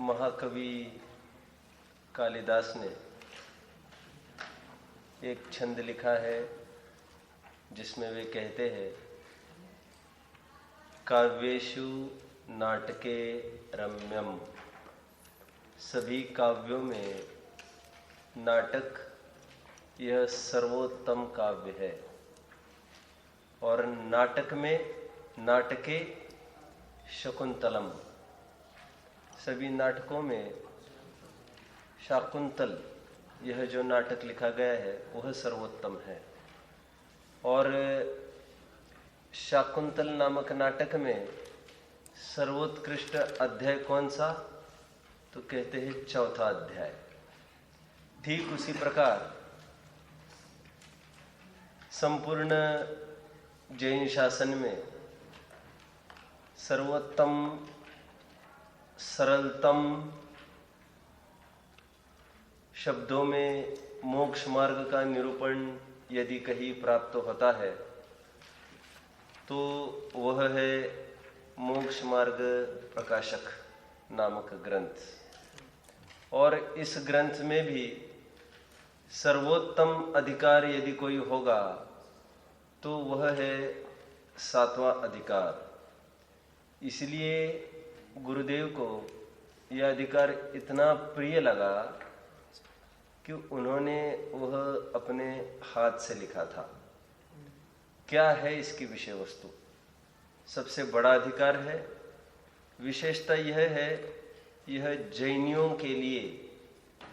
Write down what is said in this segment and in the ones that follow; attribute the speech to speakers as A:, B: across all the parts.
A: महाकवि कालिदास ने एक छंद लिखा है जिसमें वे कहते हैं, काव्येषु नाटके रम्यम। सभी काव्यों में नाटक यह सर्वोत्तम काव्य है। और नाटक में नाटके शकुंतलम, सभी नाटकों में शाकुंतल यह जो नाटक लिखा गया है वह सर्वोत्तम है। और शाकुंतल नामक नाटक में सर्वोत्कृष्ट अध्याय कौन सा? तो कहते हैं चौथा अध्याय। ठीक उसी प्रकार संपूर्ण जैन शासन में सर्वोत्तम सरलतम शब्दों में मोक्ष मार्ग का निरूपण यदि कहीं प्राप्त होता है तो वह है मोक्ष मार्ग प्रकाशक नामक ग्रंथ। और इस ग्रंथ में भी सर्वोत्तम अधिकार यदि कोई होगा तो वह है सातवां अधिकार। इसलिए गुरुदेव को यह अधिकार इतना प्रिय लगा कि उन्होंने वह अपने हाथ से लिखा था। क्या है इसकी विषय वस्तु? सबसे बड़ा अधिकार है। विशेषता यह है, यह जैनियों के लिए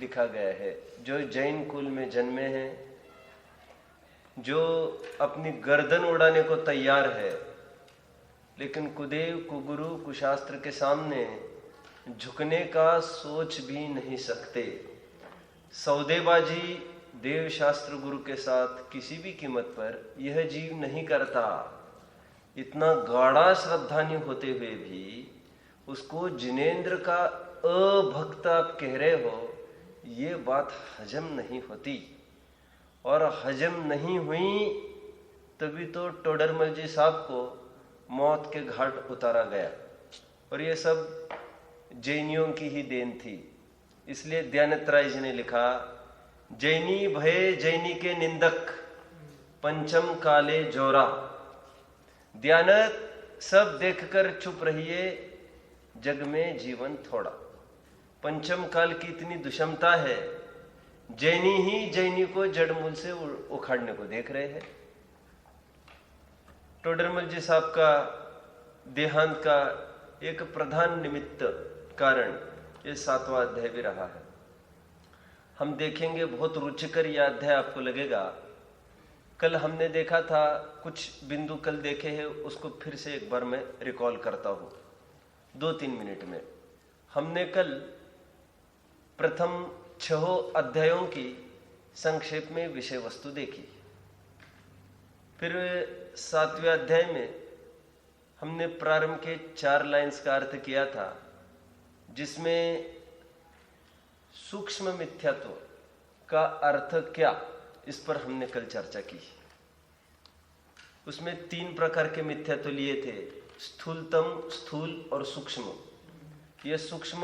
A: लिखा गया है, जो जैन कुल में जन्मे हैं, जो अपनी गर्दन उड़ाने को तैयार है, लेकिन कुदेव कुगुरु कुशास्त्र के सामने झुकने का सोच भी नहीं सकते। सौदेबाजी देव शास्त्र गुरु के साथ किसी भी कीमत पर यह जीव नहीं करता। इतना गाढ़ा श्रद्धानी होते हुए भी उसको जिनेंद्र का अभक्त आप कह रहे हो, ये बात हजम नहीं होती। और हजम नहीं हुई तभी तो टोडरमल जी साहब को मौत के घाट उतारा गया। और ये सब जैनियों की ही देन थी। इसलिए दयानंद राय जी ने लिखा, जैनी भय जैनी के निंदक पंचम काले जोरा। दयानंद सब देखकर चुप रहिए, जग में जीवन थोड़ा। पंचम काल की इतनी दुष्मता है, जैनी ही जैनी को जड़मूल से उखाड़ने को देख रहे हैं। टोडरमल जी साहब का देहांत का एक प्रधान निमित्त कारण ये सातवां अध्याय भी रहा है। हम देखेंगे, बहुत रुचिकर यह अध्याय आपको लगेगा। कल हमने देखा था, कुछ बिंदु कल देखे हैं, उसको फिर से एक बार मैं रिकॉल करता हूं 2-3 मिनट में। हमने कल प्रथम 6 अध्यायों की संक्षेप में विषय वस्तु देखी। फिर 7वें अध्याय में हमने प्रारंभ के 4 लाइंस का अर्थ किया था, जिसमें सूक्ष्म मिथ्यात्व का अर्थ क्या, इस पर हमने कल चर्चा की। उसमें 3 प्रकार के मिथ्यात्व लिए थे, स्थूलतम, स्थूल और सूक्ष्म। यह सूक्ष्म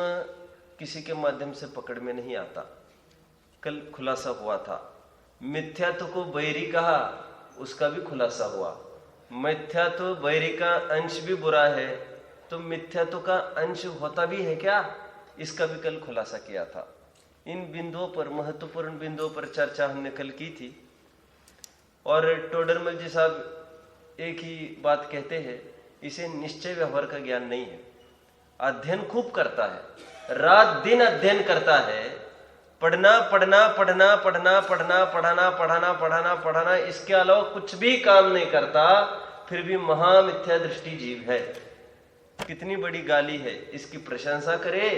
A: किसी के माध्यम से पकड़ में नहीं आता, कल खुलासा हुआ था। मिथ्यात्व को बैरी कहा, उसका भी खुलासा हुआ। मिथ्यात्व बैरी का अंश भी बुरा है, तो मिथ्यात्व का अंश होता भी है क्या, इसका भी कल खुलासा किया था। इन बिंदुओं पर, महत्वपूर्ण बिंदुओं पर चर्चा हमने कल की थी। और टोडरमल जी साहब एक ही बात कहते हैं, इसे निश्चय व्यवहार का ज्ञान नहीं है। अध्ययन खूब करता है, रात दिन अध्ययन करता है, पढ़ना पढ़ना पढ़ना पढ़ना पढ़ना पढ़ाना पढ़ाना पढ़ाना पढ़ाना, इसके अलावा कुछ भी काम नहीं करता, फिर भी महामिथ्या दृष्टि जीव है। कितनी बड़ी गाली है, इसकी प्रशंसा करे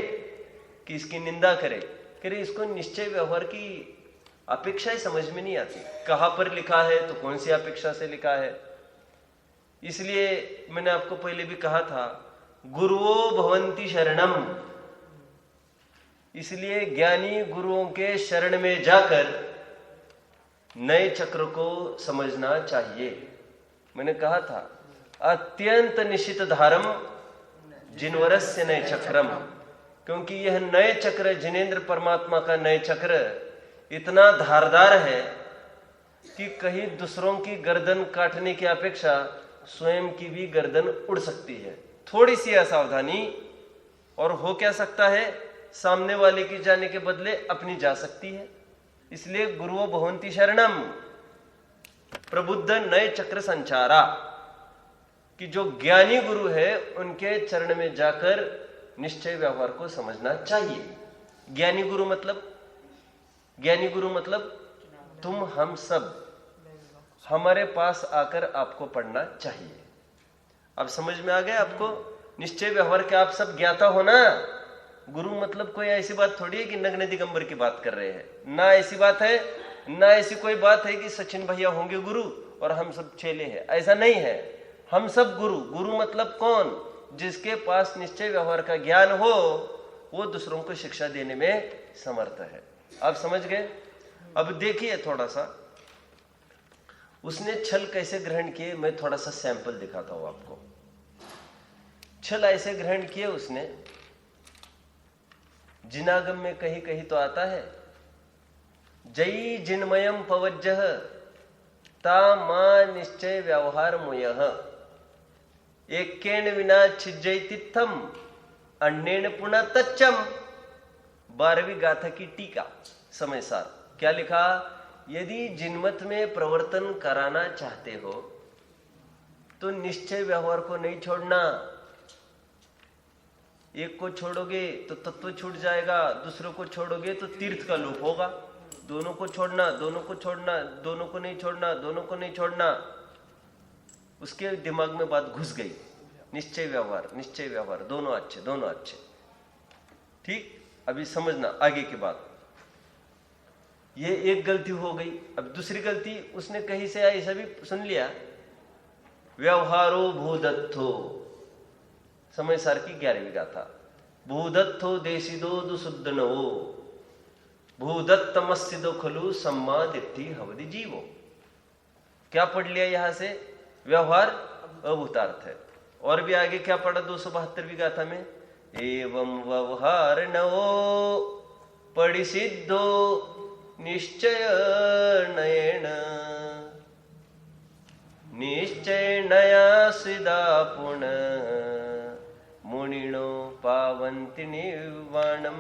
A: कि इसकी निंदा करे? करे इसको निश्चय व्यवहार की अपेक्षा ही समझ में नहीं आती। कहां पर लिखा है तो कौन सी अपेक्षा से लिखा है। इसलिए मैंने आपको पहले भी कहा था, गुरुओ भवन्ति शरणम। इसलिए ज्ञानी गुरुओं के शरण में जाकर नए चक्र को समझना चाहिए। मैंने कहा था, अत्यंत निशित धारम जिनवरस्य नए चक्रम। क्योंकि यह नए चक्र, जिनेंद्र परमात्मा का नए चक्र इतना धारदार है कि कहीं दूसरों की गर्दन काटने की अपेक्षा स्वयं की भी गर्दन उड़ सकती है। थोड़ी सी असावधानी और हो क्या सकता है, सामने वाले की जाने के बदले अपनी जा सकती है। इसलिए गुरुओ भवन्ति शरणम, प्रबुद्ध नए चक्र संचारा, कि जो ज्ञानी गुरु है उनके चरण में जाकर निश्चय व्यवहार को समझना चाहिए। ज्ञानी गुरु मतलब तुम हम सब, हमारे पास आकर आपको पढ़ना चाहिए। अब समझ में आ गया आपको? निश्चय व्यवहार के आप सब ज्ञाता हो ना। गुरु मतलब कोई ऐसी बात थोड़ी है कि नग्न दिगंबर की बात कर रहे हैं, ना ऐसी बात है, ना ऐसी कोई बात है कि सचिन भैया होंगे गुरु और हम सब चेले हैं, ऐसा नहीं है। हम सब गुरु। गुरु मतलब कौन? जिसके पास निश्चय व्यवहार का ज्ञान हो, वो दूसरों को शिक्षा देने में समर्थ है। आप समझ गए? अब देखिए थोड़ा सा उसने छल कैसे ग्रहण किए, मैं थोड़ा सा सैंपल दिखाता हूं आपको। छल ऐसे ग्रहण किए उसने, जिनागम में कहीं कहीं तो आता है, जयी जिन्मयम पवज्जह ता मा निश्चय व्यवहार मुयः एकेन विना छिज्जयतित्थम अन्येन पुनः तच्चम। 12वीं गाथा की टीका समय सार क्या लिखा? यदि जिनमत में प्रवर्तन कराना चाहते हो तो निश्चय व्यवहार को नहीं छोड़ना। एक को छोड़ोगे तो तत्व छूट जाएगा, दूसरों को छोड़ोगे तो तीर्थ का लोप होगा। दोनों को छोड़ना, दोनों को छोड़ना, दोनों को नहीं छोड़ना, दोनों को नहीं छोड़ना। उसके दिमाग में बात घुस गई, निश्चय व्यवहार, निश्चय व्यवहार, दोनों अच्छे, दोनों अच्छे। ठीक, अभी समझना आगे की बात। ये एक गलती हो गई। अब दूसरी गलती उसने कहीं से ऐसा भी सुन लिया, व्यवहारो भूदत्थो, समय सार की 11वीं गाथा। भूदत्थो देशिदो दुसुद्दनो भूदत्तमस्सिदो खलु सम्मा दिट्ठी हवदि जीवो। क्या पढ़ लिया यहां से? व्यवहार अभूतार्थ है। और भी आगे क्या पढ़ा 272वीं गाथा में? एवं व्यवहार नवो परिसिद्धो निश्चय नयन निश्चय नया सिदा पुनः मुनिनो पावंति निर्वाणम।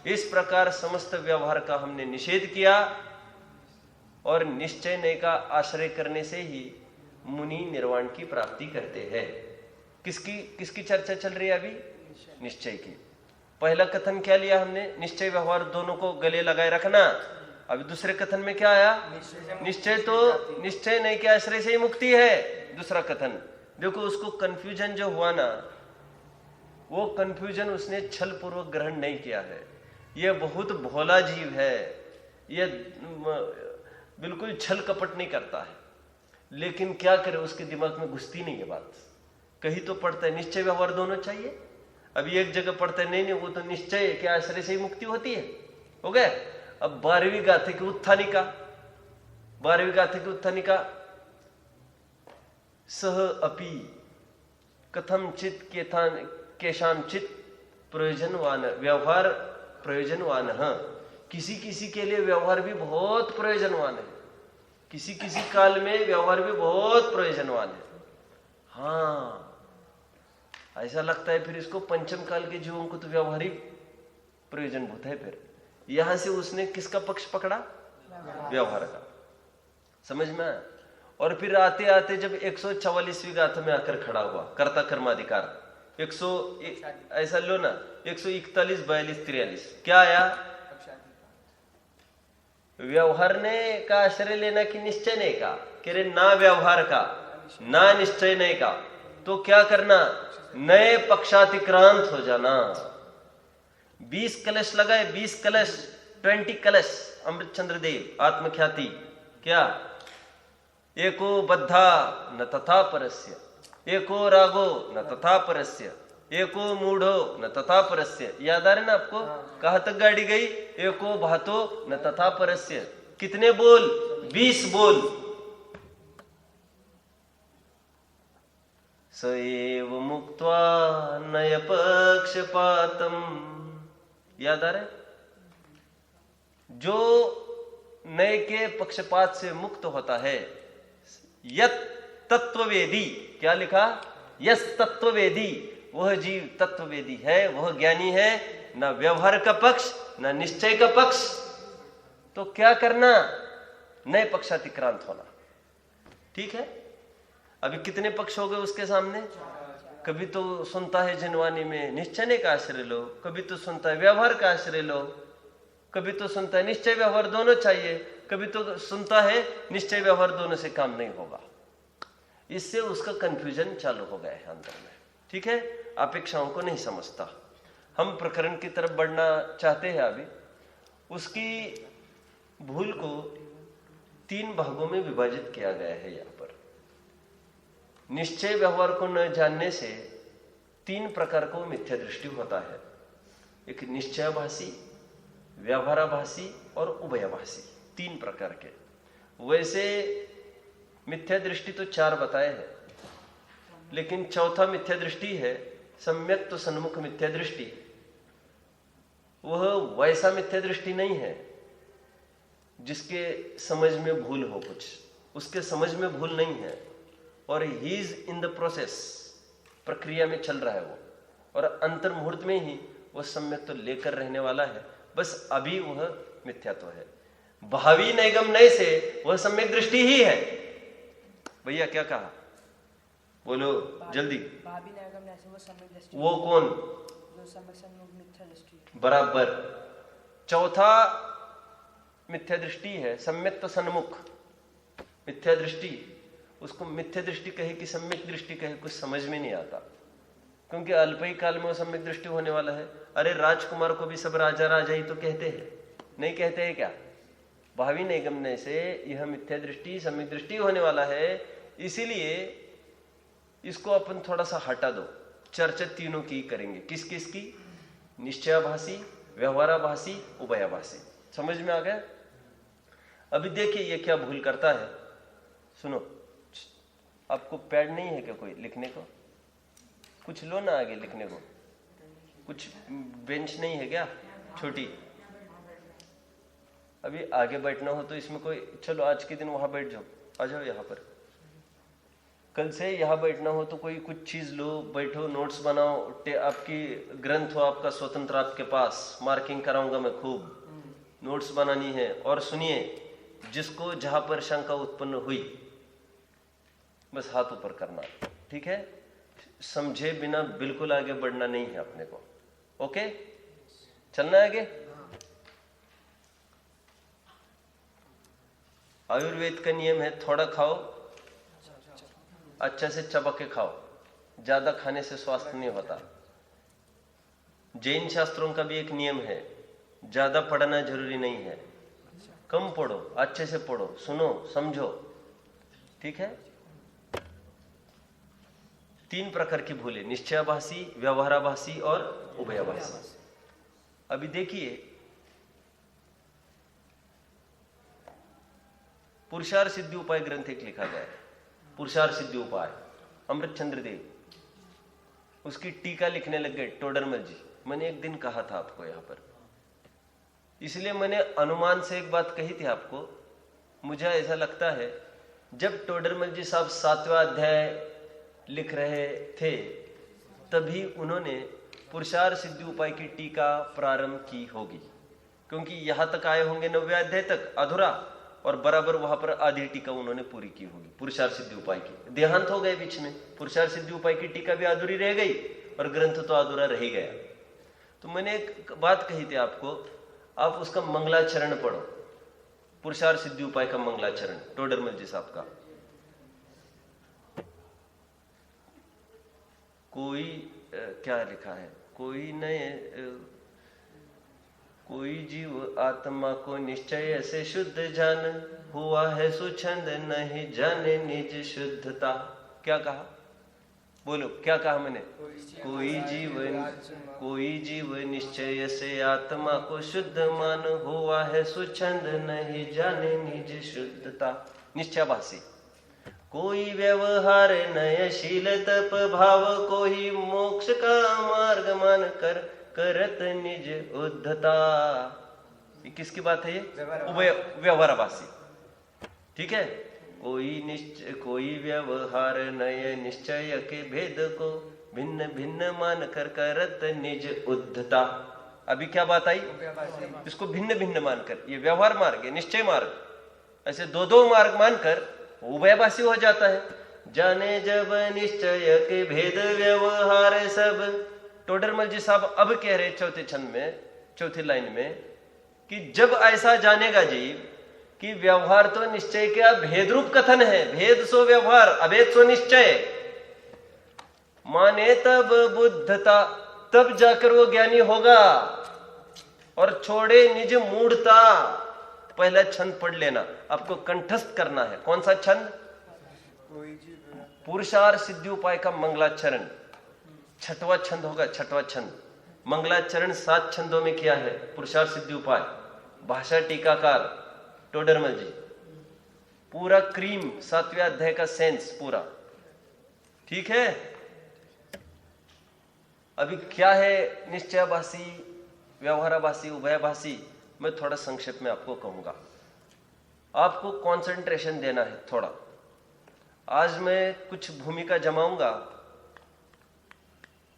A: इस प्रकार समस्त व्यवहार का हमने निषेध किया और निश्चय नय का आश्रय करने से ही मुनि निर्वाण की प्राप्ति करते हैं। किसकी चर्चा चल रही है अभी? निश्चय की। पहला कथन क्या लिया हमने? निश्चय व्यवहार दोनों को गले लगाए रखना। अभी दूसरे कथन में क्या आया? निश्चय तो निश्चय नहीं के आश्रय से ही मुक्ति है। दूसरा कथन देखो, उसको कंफ्यूजन जो हुआ ना, वो कंफ्यूजन उसने छल पूर्वक ग्रहण नहीं किया है। यह बहुत भोला जीव है, यह बिल्कुल छल कपट नहीं करता है, लेकिन क्या करे उसके दिमाग में घुसती नहीं है बात। कहीं तो पढ़ता है निश्चय व्यवहार दोनों चाहिए, अभी एक जगह पढ़ता है नहीं वो तो निश्चय के आश्रय से ही मुक्ति होती है। हो गया। अब 12वीं गाथे की उत्थानिका, 12वीं गाथे की उत्थानिका, सह अपि कथम चित केशांचित प्रयोजनवान व्यवहार प्रयोजनवान है। किसी किसी के लिए व्यवहार भी बहुत प्रयोजनवान है, किसी किसी काल में व्यवहार भी बहुत प्रयोजनवान है। हाँ, ऐसा लगता है फिर इसको पंचम काल के जीवों को तो व्यवहारिक प्रयोजनभूत है। फिर यहां से उसने किसका पक्ष पकड़ा? व्यवहार का। समझ में आया? और फिर आते आते जब 144वीं गाथा में आकर खड़ा हुआ, कर्ता कर्माधिकार 100 ऐसा लो ना, 141, 42, 43 क्या आया? व्यवहार ने का आश्रय लेना कि निश्चय नहीं का? कह रहे ना व्यवहार का ना निश्चय नहीं का, तो क्या करना? नए पक्षातिक्रांत हो जाना। 20 कलश लगाए, 20 कलश, 20 कलश। अमृतचंद्र देव आत्मख्याति क्या? एको बद्धा न तथा परस्य, एको रागो न तथा परस्य, एको मूढ़ो न तथा परस्य। याद आ रहे ना आपको? कहां तक गाड़ी गई? एको भातो न तथा परस्य। कितने बोल? 20 बोल। स एव मुक्त्वा नय पक्षपातम याद आ रहा है? जो नए के पक्षपात से मुक्त होता है, यत तत्ववेदी, क्या लिखा? यस तत्ववेदी, वह जीव तत्ववेदी है, वह ज्ञानी है, ना व्यवहार का पक्ष ना निश्चय का पक्ष। तो क्या करना? नए पक्षातिक्रांत होना। ठीक है? अभी कितने पक्ष हो गए उसके सामने? कभी तो सुनता है जिनवानी में निश्चय का आश्रय लो, कभी तो सुनता है व्यवहार का आश्रय लो, कभी तो सुनता है निश्चय व्यवहार दोनों चाहिए, कभी तो सुनता है निश्चय व्यवहार दोनों से काम नहीं होगा। इससे उसका कंफ्यूजन चालू हो गया है अंदर में। ठीक है? अपेक्षाओं को नहीं समझता। हम प्रकरण की तरफ बढ़ना चाहते हैं। अभी उसकी भूल को 3 भागों में विभाजित किया गया है। यहाँ पर निश्चय व्यवहार को न जानने से 3 प्रकार को मिथ्या दृष्टि होता है। एक निश्चयाभासी, व्यवहाराभासी और उभयाभासी, 3 प्रकार के। वैसे मिथ्या दृष्टि तो 4 बताए हैं, लेकिन चौथा मिथ्या दृष्टि है सम्यक तो सन्मुख मिथ्या दृष्टि। वह वैसा मिथ्या दृष्टि नहीं है जिसके समझ में भूल हो, कुछ उसके समझ में भूल नहीं है और he is in the process, प्रक्रिया में चल रहा है वो, और अंतर मुहूर्त में ही वह सम्यक तो लेकर रहने वाला है, बस अभी वह मिथ्यात्व है। भावी नैगम नय से वह सम्यक दृष्टि ही है। भैया क्या कहा? बोलो जल्दी।
B: भावी नैगम नय से वो सम्यक दृष्टि।
A: वो कौन?
B: जो सम्यक सन्मुख मिथ्या दृष्टि।
A: बराबर। चौथा मिथ्या दृष्टि है सम्यक तो सन्मुख मिथ्या दृष्टि। उसको मिथ्या दृष्टि कहे कि सम्यक दृष्टि कहे, कुछ समझ में नहीं आता, क्योंकि अल्प ही काल में वो सम्यक दृष्टि होने वाला है। अरे राजकुमार को भी सब राजा राजा ही तो कहते हैं, नहीं कहते हैं क्या? भावी नैगम्य से यह मिथ्या दृष्टि सम्यक दृष्टि होने वाला है, इसीलिए इसको अपन थोड़ा सा हटा दो। चर्चा तीनों की करेंगे। किस किस की? निश्चयाभासी, व्यवहाराभासी, उभयाभासी। समझ में आ गया? अभी देखिए ये क्या भूल करता है। सुनो, आपको पैड नहीं है क्या कोई लिखने को? कुछ लो ना आगे लिखने को। कुछ बेंच नहीं है क्या छोटी? अभी आगे बैठना हो तो इसमें कोई, चलो आज के दिन वहां बैठ जाओ, आ जाओ यहाँ पर। कल से यहाँ बैठना हो तो कोई कुछ चीज लो, बैठो, नोट्स बनाओ, आपकी ग्रंथ हो आपका स्वतंत्र आपके पास, मार्किंग कराऊंगा मैं खूब, नोट्स बनानी है। और सुनिए, जिसको जहां पर शंका उत्पन्न हुई बस हाथ ऊपर करना, ठीक है? समझे बिना बिल्कुल आगे बढ़ना नहीं है अपने को। ओके, चलना है आगे। आयुर्वेद का नियम है थोड़ा खाओ, अच्छा से चबा के खाओ, ज्यादा खाने से स्वास्थ्य नहीं होता। जैन शास्त्रों का भी एक नियम है, ज्यादा पढ़ना जरूरी नहीं है, कम पढ़ो, अच्छे से पढ़ो, सुनो, समझो। ठीक है? 3 प्रकार की भूले, निश्चयाभासी, व्यवहाराभासी और उभयाभासी। अभी देखिए, पुरुषार्थ सिद्धि उपाय ग्रंथ एक लिखा गया है, पुरुषार्थ सिद्धि उपाय, अमृतचंद्र देव, उसकी टीका लिखने लग गए टोडरमल जी। मैंने एक दिन कहा था आपको यहां पर, इसलिए मैंने अनुमान से एक बात कही थी आपको। मुझे ऐसा लगता है जब टोडरमल जी साहब 7वां अध्याय लिख रहे थे तभी उन्होंने पुरुषार्थ सिद्धि उपाय की टीका प्रारंभ की होगी, क्योंकि यहां तक आए होंगे 9वें अध्याय तक अधूरा, और बराबर वहां पर आधी टीका उन्होंने पूरी की होगी पुरुषार्थ सिद्धि उपाय की। देहांत हो गए बीच में, पुरुषार्थ सिद्धि उपाय की टीका भी अधूरी रह गई और ग्रंथ तो अधूरा रह ही गया। तो मैंने एक बात कही थी आपको, आप उसका मंगलाचरण पढ़ो, पुरुषार्थ सिद्धि उपाय का मंगलाचरण टोडरमल जी साहब का। कोई क्या लिखा है, कोई नए कोई जीव आत्मा को निश्चय से शुद्ध जान, हुआ है सुछंद नहीं जाने निज शुद्धता। क्या कहा? बोलो क्या कहा मैंने? कोई जीव निश्चय से आत्मा को शुद्ध मान, हुआ है सुछंद नहीं जाने निज शुद्धता। निश्चयाभासी। कोई व्यवहार नयशील तप भाव, कोई मोक्ष का मार्ग मान कर करत निज उद्धता। ये किसकी बात है? ये व्यवहारवासी। ठीक है, कोई व्यवहार नय निश्चय के भेद को भिन्न भिन्न मान कर करत निज उद्धता। अभी क्या बात आई? इसको भिन्न भिन्न मानकर, ये व्यवहार मार्ग है, निश्चय मार्ग, ऐसे दो दो मार्ग मानकर उभयभाषी हो जाता है। जाने जब निश्चय के भेद व्यवहार सब। टोडरमल जी साहब अब कह रहे चौथे छंद में, चौथी लाइन में, कि जब ऐसा जानेगा जीव कि व्यवहार तो निश्चय का भेद रूप कथन है, भेद सो व्यवहार, अभेद सो निश्चय, माने तब बुद्धता, तब जाकर वो ज्ञानी होगा और छोड़े निज मूढ़ता। पहला छंद पढ़ लेना, आपको कंठस्थ करना है। कौन सा छंद? पुरुषार्थ सिद्धि उपाय का मंगलाचरण, छठवां छंद होगा, छठवां छंद। मंगलाचरण 7 छंदों में किया है पुरुषार्थ सिद्धि उपाय, भाषा टीकाकार टोडरमल जी, पूरा क्रीम 7वें अध्याय का सेंस पूरा। ठीक है, अभी क्या है निश्चयाभासी, व्यवहाराभासी, उभयभासी, मैं थोड़ा संक्षेप में आपको कहूंगा। आपको कंसंट्रेशन देना है थोड़ा। आज मैं कुछ भूमिका जमाऊंगा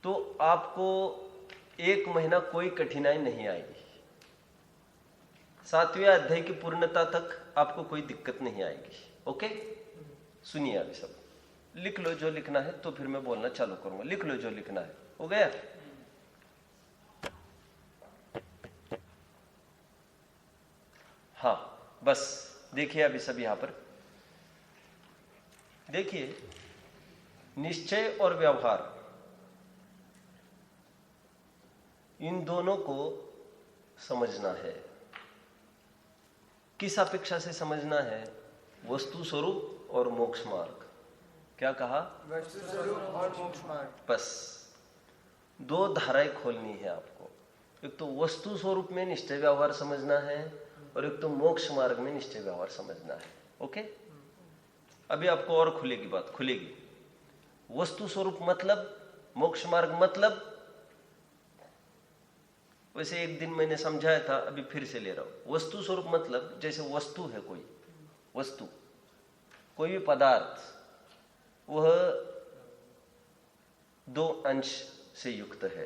A: तो आपको 1 महीना कोई कठिनाई नहीं आएगी। 7वें अध्याय की पूर्णता तक आपको कोई दिक्कत नहीं आएगी। ओके, सुनिए अभी सब, लिख लो जो लिखना है, तो फिर मैं बोलना चालू करूंगा। लिख लो जो लिखना है। हो गया? हाँ, बस देखिए अभी सब यहां पर देखिए, निश्चय और व्यवहार, इन दोनों को समझना है। किस अपेक्षा से समझना है? वस्तु स्वरूप और मोक्ष मार्ग। क्या कहा?
C: वस्तु स्वरूप और मोक्ष मार्ग।
A: बस 2 धाराएं खोलनी है आपको। एक तो वस्तु स्वरूप में निश्चय व्यवहार समझना है और एक तो मोक्ष मार्ग में निश्चय व्यवहार समझना है। ओके, अभी आपको और खुलेगी बात, खुलेगी। वस्तु स्वरूप मतलब, मोक्ष मार्ग मतलब, वैसे एक दिन मैंने समझाया था, अभी फिर से ले रहा हूं। वस्तु स्वरूप मतलब जैसे वस्तु है, कोई वस्तु, कोई भी पदार्थ, वह 2 अंश से युक्त है।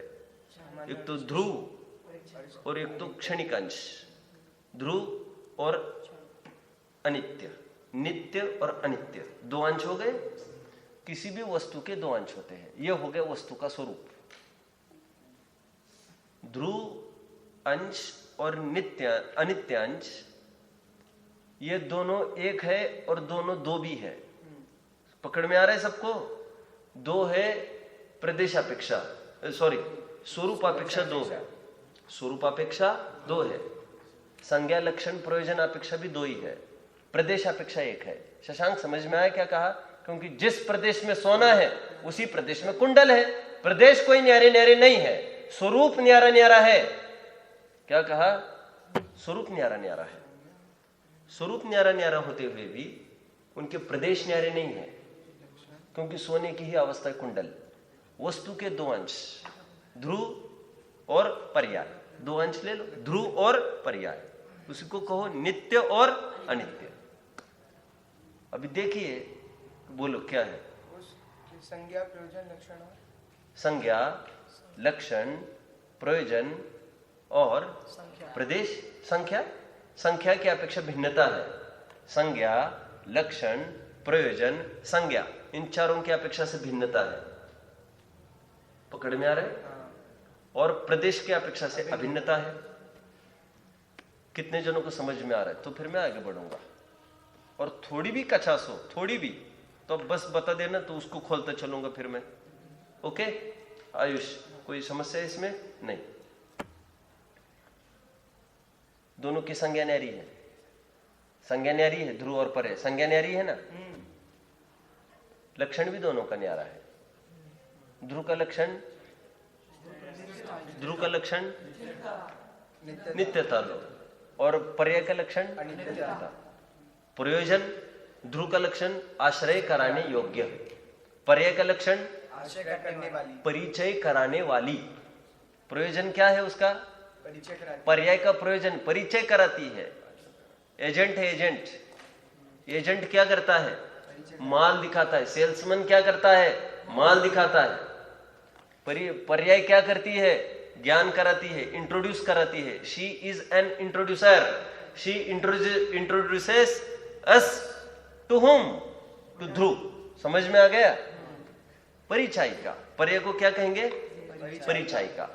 A: एक तो ध्रुव और एक तो क्षणिक अंश। ध्रुव और अनित्य, नित्य और अनित्य, 2 अंश हो गए। किसी भी वस्तु के 2 अंश होते हैं। यह हो गया वस्तु का स्वरूप। ध्रुव अंश और नित्य अनित्य अंश, ये दोनों एक है और दोनों 2 भी है। पकड़ में आ रहा है सबको? 2 है प्रदेशापेक्षा, सॉरी स्वरूपापेक्षा 2 है, स्वरूपापेक्षा 2 है, संज्ञा लक्षण प्रयोजन अपेक्षा भी 2 ही है, प्रदेशापेक्षा 1 है। शशांक समझ में आया क्या कहा? क्योंकि जिस प्रदेश में सोना है उसी प्रदेश में कुंडल है। प्रदेश कोई न्यारे न्यारे नहीं है, स्वरूप न्यारा न्यारा है। क्या कहा? स्वरूप न्यारा न्यारा है। स्वरूप न्यारा न्यारा होते हुए भी उनके प्रदेश न्यारे नहीं है, क्योंकि सोने की ही अवस्था है कुंडल। वस्तु के 2 अंश, ध्रुव और पर्याय, 2 अंश ले लो, ध्रुव और पर्याय, उसी को कहो नित्य और अनित्य। अभी देखिए, बोलो क्या है?
C: संज्ञा प्रयोजन लक्षण,
A: संज्ञा लक्षण प्रयोजन और प्रदेश। संख्या, संख्या की अपेक्षा भिन्नता है। संज्ञा लक्षण प्रयोजन संज्ञा, इन चारों की अपेक्षा से भिन्नता है। पकड़ में आ रहा है? और प्रदेश की अपेक्षा से अभिन्नता है। कितने जनों को समझ में आ रहा है? तो फिर मैं आगे बढ़ूंगा। और थोड़ी भी कचास हो, थोड़ी भी, तो बस बता देना, तो उसको खोलता चलूंगा फिर मैं। ओके आयुष, कोई समस्या है इसमें? नहीं। दोनों की संज्ञा न्यारी है, संज्ञा न्यारी है, ध्रुव और परे संज्ञा न्यारी है ना। लक्षण भी दोनों का न्यारा है। ध्रुव का लक्षण, ध्रुव का लक्षण नित्यता लो, और पर्याय का लक्षण अनित्यता। प्रयोजन, ध्रुव का लक्षण आश्रय कराने योग्य, पर्याय का लक्षण
C: आश्रय करने वाली,
A: परिचय कराने वाली। प्रयोजन क्या है उसका?
C: परिचय कराती
A: पर्याय का प्रयोजन परिचय कराती है। एजेंट है, एजेंट। एजेंट क्या करता है? माल दिखाता है। सेल्समैन क्या करता है? माल दिखाता है। पर्याय क्या करती है? ज्ञान कराती है, इंट्रोड्यूस कराती है। She is an introducer. She introduces us to whom? To Dhruv. समझ में आ गया? परिचायिका। पर्याय को क्या कहेंगे? परिचायिका।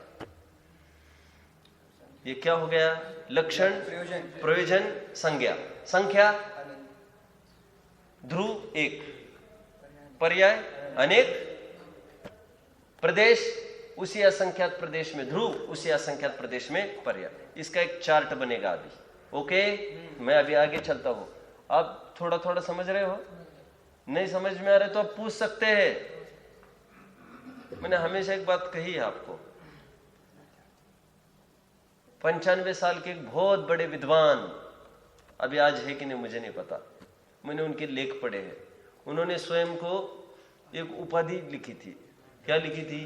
A: ये क्या हो गया? लक्षण, प्रयोजन, संज्ञा। संख्या ध्रुव एक, पर्याय अनेक, प्रदेश उसी असंख्यात प्रदेश में ध्रुव, उसी असंख्यात प्रदेश में पर्याय। इसका एक चार्ट बनेगा अभी। ओके, मैं अभी आगे चलता हूं। आप थोड़ा थोड़ा समझ रहे हो? नहीं समझ में आ रहे तो आप पूछ सकते हैं। मैंने हमेशा एक बात कही है आपको। 95 साल के एक बहुत बड़े विद्वान, अभी आज है कि नहीं मुझे नहीं पता, मैंने उनके लेख पढ़े हैं। उन्होंने स्वयं को एक उपाधि लिखी थी। क्या लिखी थी?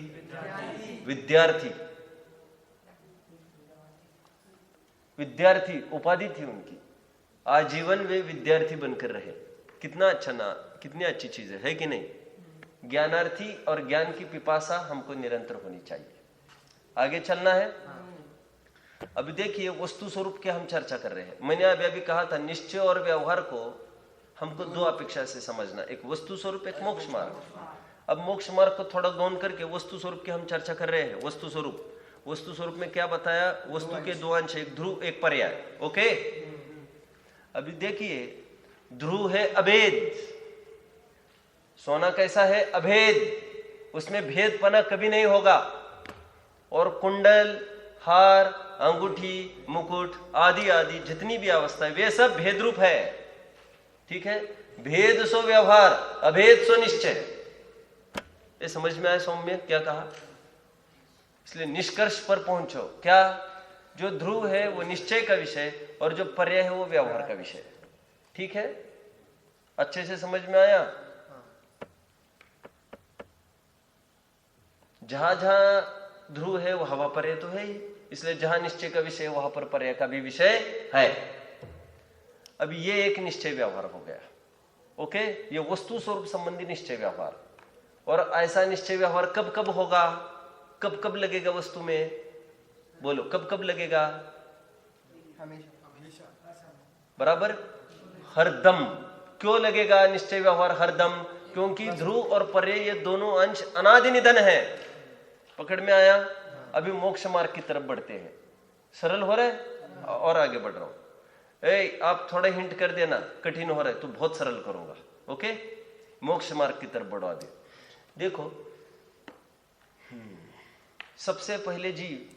A: विद्यार्थी। विद्यार्थी उपाधि थी उनकी। आजीवन वे विद्यार्थी बनकर रहे। कितना अच्छा ना, कितनी अच्छी चीज है कि नहीं? ज्ञानार्थी और ज्ञान की पिपासा हमको निरंतर होनी चाहिए। आगे चलना है। अभी देखिए, वस्तु स्वरूप की हम चर्चा कर रहे हैं। मैंने अभी कहा था निश्चय और व्यवहार को हमको दो अपेक्षा से समझना, एक वस्तु स्वरूप, एक मोक्ष मार्ग। अब मोक्ष मार्ग को थोड़ा गौन करके वस्तु स्वरूप की हम चर्चा कर रहे हैं। वस्तु स्वरूप, वस्तु स्वरूप में क्या बताया? वस्तु के दो अंश, एक ध्रुव एक पर्याय। ओके, अभी देखिए, ध्रुव है अभेद। सोना कैसा है? अभेद। उसमें भेदपना कभी नहीं होगा। और कुंडल, हार, अंगूठी, मुकुट आदि आदि जितनी भी अवस्था है वे सब भेद रूप है। ठीक है? भेद सो व्यवहार, अभेद सो निश्चय। ये समझ में आया सौम्य क्या कहा? इसलिए निष्कर्ष पर पहुंचो। क्या? जो ध्रुव है वो निश्चय का विषय और जो पर्याय है वो व्यवहार का विषय। ठीक है? अच्छे से समझ में आया? जहां जहां ध्रुव है वो हवा पर्याय तो है ही, इसलिए जहां निश्चय का विषय वहां पर पर्याय का भी विषय है। अब ये एक निश्चय व्यवहार हो गया। ओके, ये वस्तु स्वरूप संबंधी निश्चय व्यवहार। और ऐसा निश्चय व्यवहार कब कब होगा? कब कब लगेगा वस्तु में? बोलो, कब कब लगेगा? बराबर, हरदम। क्यों लगेगा निश्चय व्यवहार हरदम? क्योंकि ध्रुव और पर्याय ये दोनों अंश अनादि निधन है। पकड़ में आया? अभी मोक्ष मार्ग की तरफ बढ़ते हैं। सरल हो रहा है और आगे बढ़ रहा हूं। आप थोड़ा हिंट कर देना, कठिन हो रहा है तो बहुत सरल करूंगा। ओके, मोक्ष मार्ग की तरफ बढ़ो आगे। देखो, सबसे पहले जीव,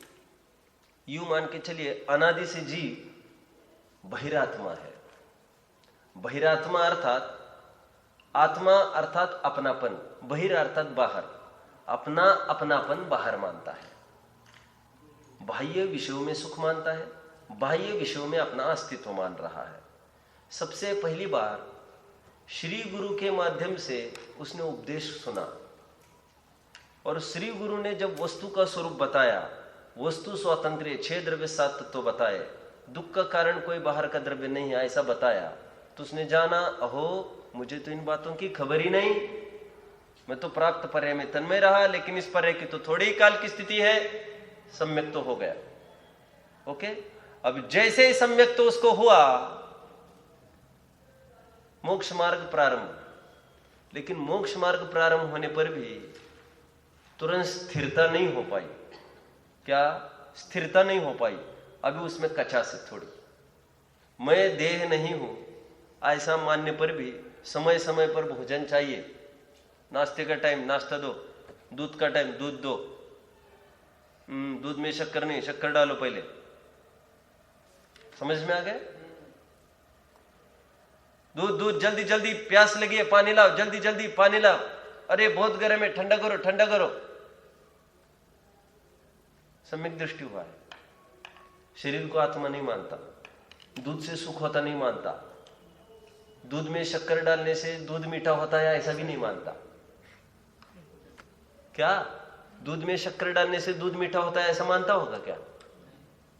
A: यूं मान के चलिए, अनादि से जीव बहिरात्मा है। बहिरात्मा अर्थात आत्मा अर्थात अपनापन, बहिर अर्थात बाहर। अपना अपनापन बाहर मानता है, बाह्य विषयों में सुख मानता है, बाह्य विषयों में अपना अस्तित्व मान रहा है। सबसे पहली बार श्री गुरु के माध्यम से उसने उपदेश सुना और श्री गुरु ने जब वस्तु का स्वरूप बताया, वस्तु स्वातंत्र्य, 6 द्रव्य 7 तत्व बताए, दुख का कारण कोई बाहर का द्रव्य नहीं है ऐसा बताया, तो उसने जाना, अहो मुझे तो इन बातों की खबर ही नहीं, मैं तो प्राप्त पर्याय में तन्मय रहा, लेकिन इस पर्याय की तो थोड़ी ही काल की स्थिति है, सम्यक तो हो गया। ओके, अब जैसे ही सम्यक तो उसको हुआ, मोक्ष मार्ग प्रारंभ। लेकिन मोक्ष मार्ग प्रारंभ होने पर भी तुरंत स्थिरता नहीं हो पाई। क्या? स्थिरता नहीं हो पाई। अभी उसमें कचास है थोड़ी। मैं देह नहीं हूं ऐसा मानने पर भी समय समय पर भोजन चाहिए। नाश्ते का टाइम नाश्ता दो, दूध का टाइम दूध दो, दूध में शक्कर नहीं, शक्कर डालो पहले। समझ में आ गया? दूध दूध, जल्दी जल्दी, प्यास लगी है, पानी लाओ, जल्दी जल्दी पानी लाओ, अरे बहुत गर्म है, ठंडा करो ठंडा करो। सम्यक दृष्टि हुआ है। शरीर को आत्मा नहीं मानता, दूध से सुख होता नहीं मानता, दूध में शक्कर डालने से दूध मीठा होता है ऐसा भी नहीं मानता। क्या? दूध में शक्कर डालने से दूध मीठा होता है ऐसा मानता होगा क्या?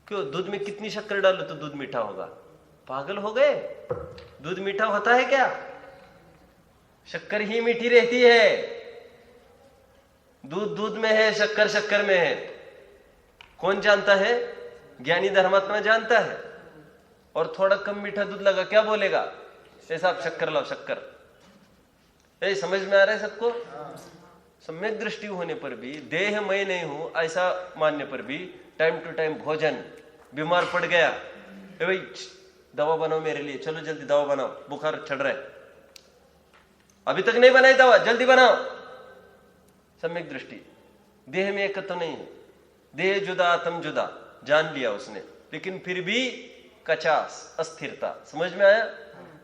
A: क्यों? दूध में कितनी शक्कर डालो तो दूध मीठा होगा? पागल हो गए? दूध मीठा होता है क्या? शक्कर ही मीठी रहती है। दूध दूध में है, शक्कर शक्कर में है। कौन जानता है? ज्ञानी धर्मात्मा जानता है। और थोड़ा कम मीठा दूध लगा, क्या बोलेगा? ऐसा आप शक्कर लाओ, शक्कर। ये समझ में आ रहा है सबको? सम्यक दृष्टि होने पर भी, देह मैं नहीं हूं ऐसा मानने पर भी, टाइम टू टाइम भोजन, बीमार पड़ गया, भाई दवा बनाओ मेरे लिए, चलो जल्दी दवा बनाओ, बुखार चढ़ रहा है, अभी तक नहीं बनाई दवा, जल्दी बनाओ। सम्यक दृष्टि। देह में एकत्व नहीं है, देह जुदा आत्म जुदा, जान लिया उसने, लेकिन फिर भी कचास, अस्थिरता। समझ में आया?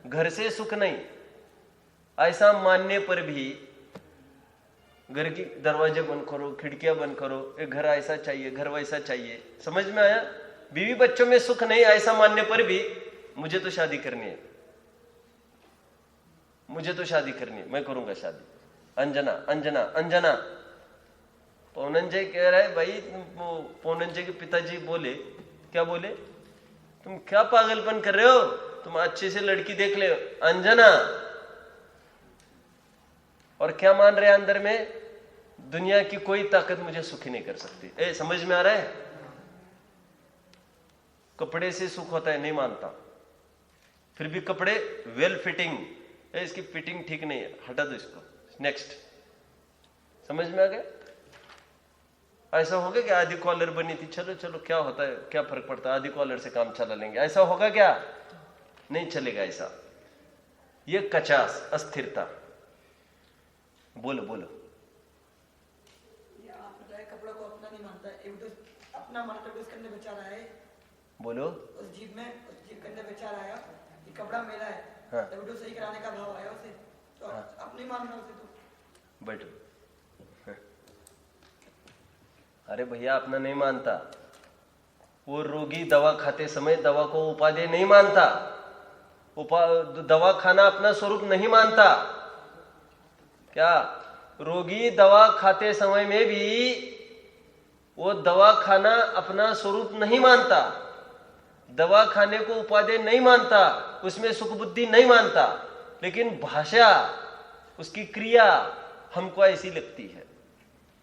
A: घर से सुख नहीं ऐसा मानने पर भी घर की दरवाजे बंद करो, खिड़कियां बंद करो, एक घर ऐसा चाहिए, घर वैसा चाहिए। समझ में आया? बीवी बच्चों में सुख नहीं ऐसा मानने पर भी मुझे तो शादी करनी है, मुझे तो शादी करनी है, मैं करूंगा शादी। अंजना अंजना अंजना। पौनंजय कह रहा है, भाई पौनंजय के पिताजी बोले, क्या बोले? तुम क्या पागलपन कर रहे हो, तुम अच्छे से लड़की देख ले, अंजना। और क्या मान रहे हैं अंदर में? दुनिया की कोई ताकत मुझे सुखी नहीं कर सकती। ए, समझ में आ रहा है? कपड़े से सुख होता है, नहीं मानता। फिर भी कपड़े वेल फिटिंग, इसकी फिटिंग ठीक नहीं है, हटा दो इसको, नेक्स्ट। समझ में आ गया? ऐसा होगा कि आधी कॉलर बनी थी, चलो चलो क्या होता है, क्या फर्क पड़ता है, आधी कॉलर से काम चला लेंगे, ऐसा होगा क्या? नहीं चलेगा ऐसा। ये कचास, अस्थिरता। बोलो बोलो।
D: ये आप बताए कपड़ों को अपना नहीं मानता है, अपना मानकर उसके अंदर बेचा रहा है।
A: बोलो।
D: उस जीप के अंदर बेचा रहा है कि कपड़ा मेरा है।
A: हाँ।
D: तो सही कराने का भाव आया उसे, तो अब नहीं मान रहा उसे। तो
A: बैठो। अरे भैया, अपना नहीं मानता। वो रोगी दवा खाते समय दवा को उपादेय नहीं मानता, दवा खाना अपना स्वरूप नहीं मानता। क्या? रोगी दवा खाते समय में भी वो दवा खाना अपना स्वरूप नहीं मानता, दवा खाने को उपादेय नहीं मानता, उसमें सुख बुद्धि नहीं मानता, लेकिन भाषा, उसकी क्रिया हमको ऐसी लगती है।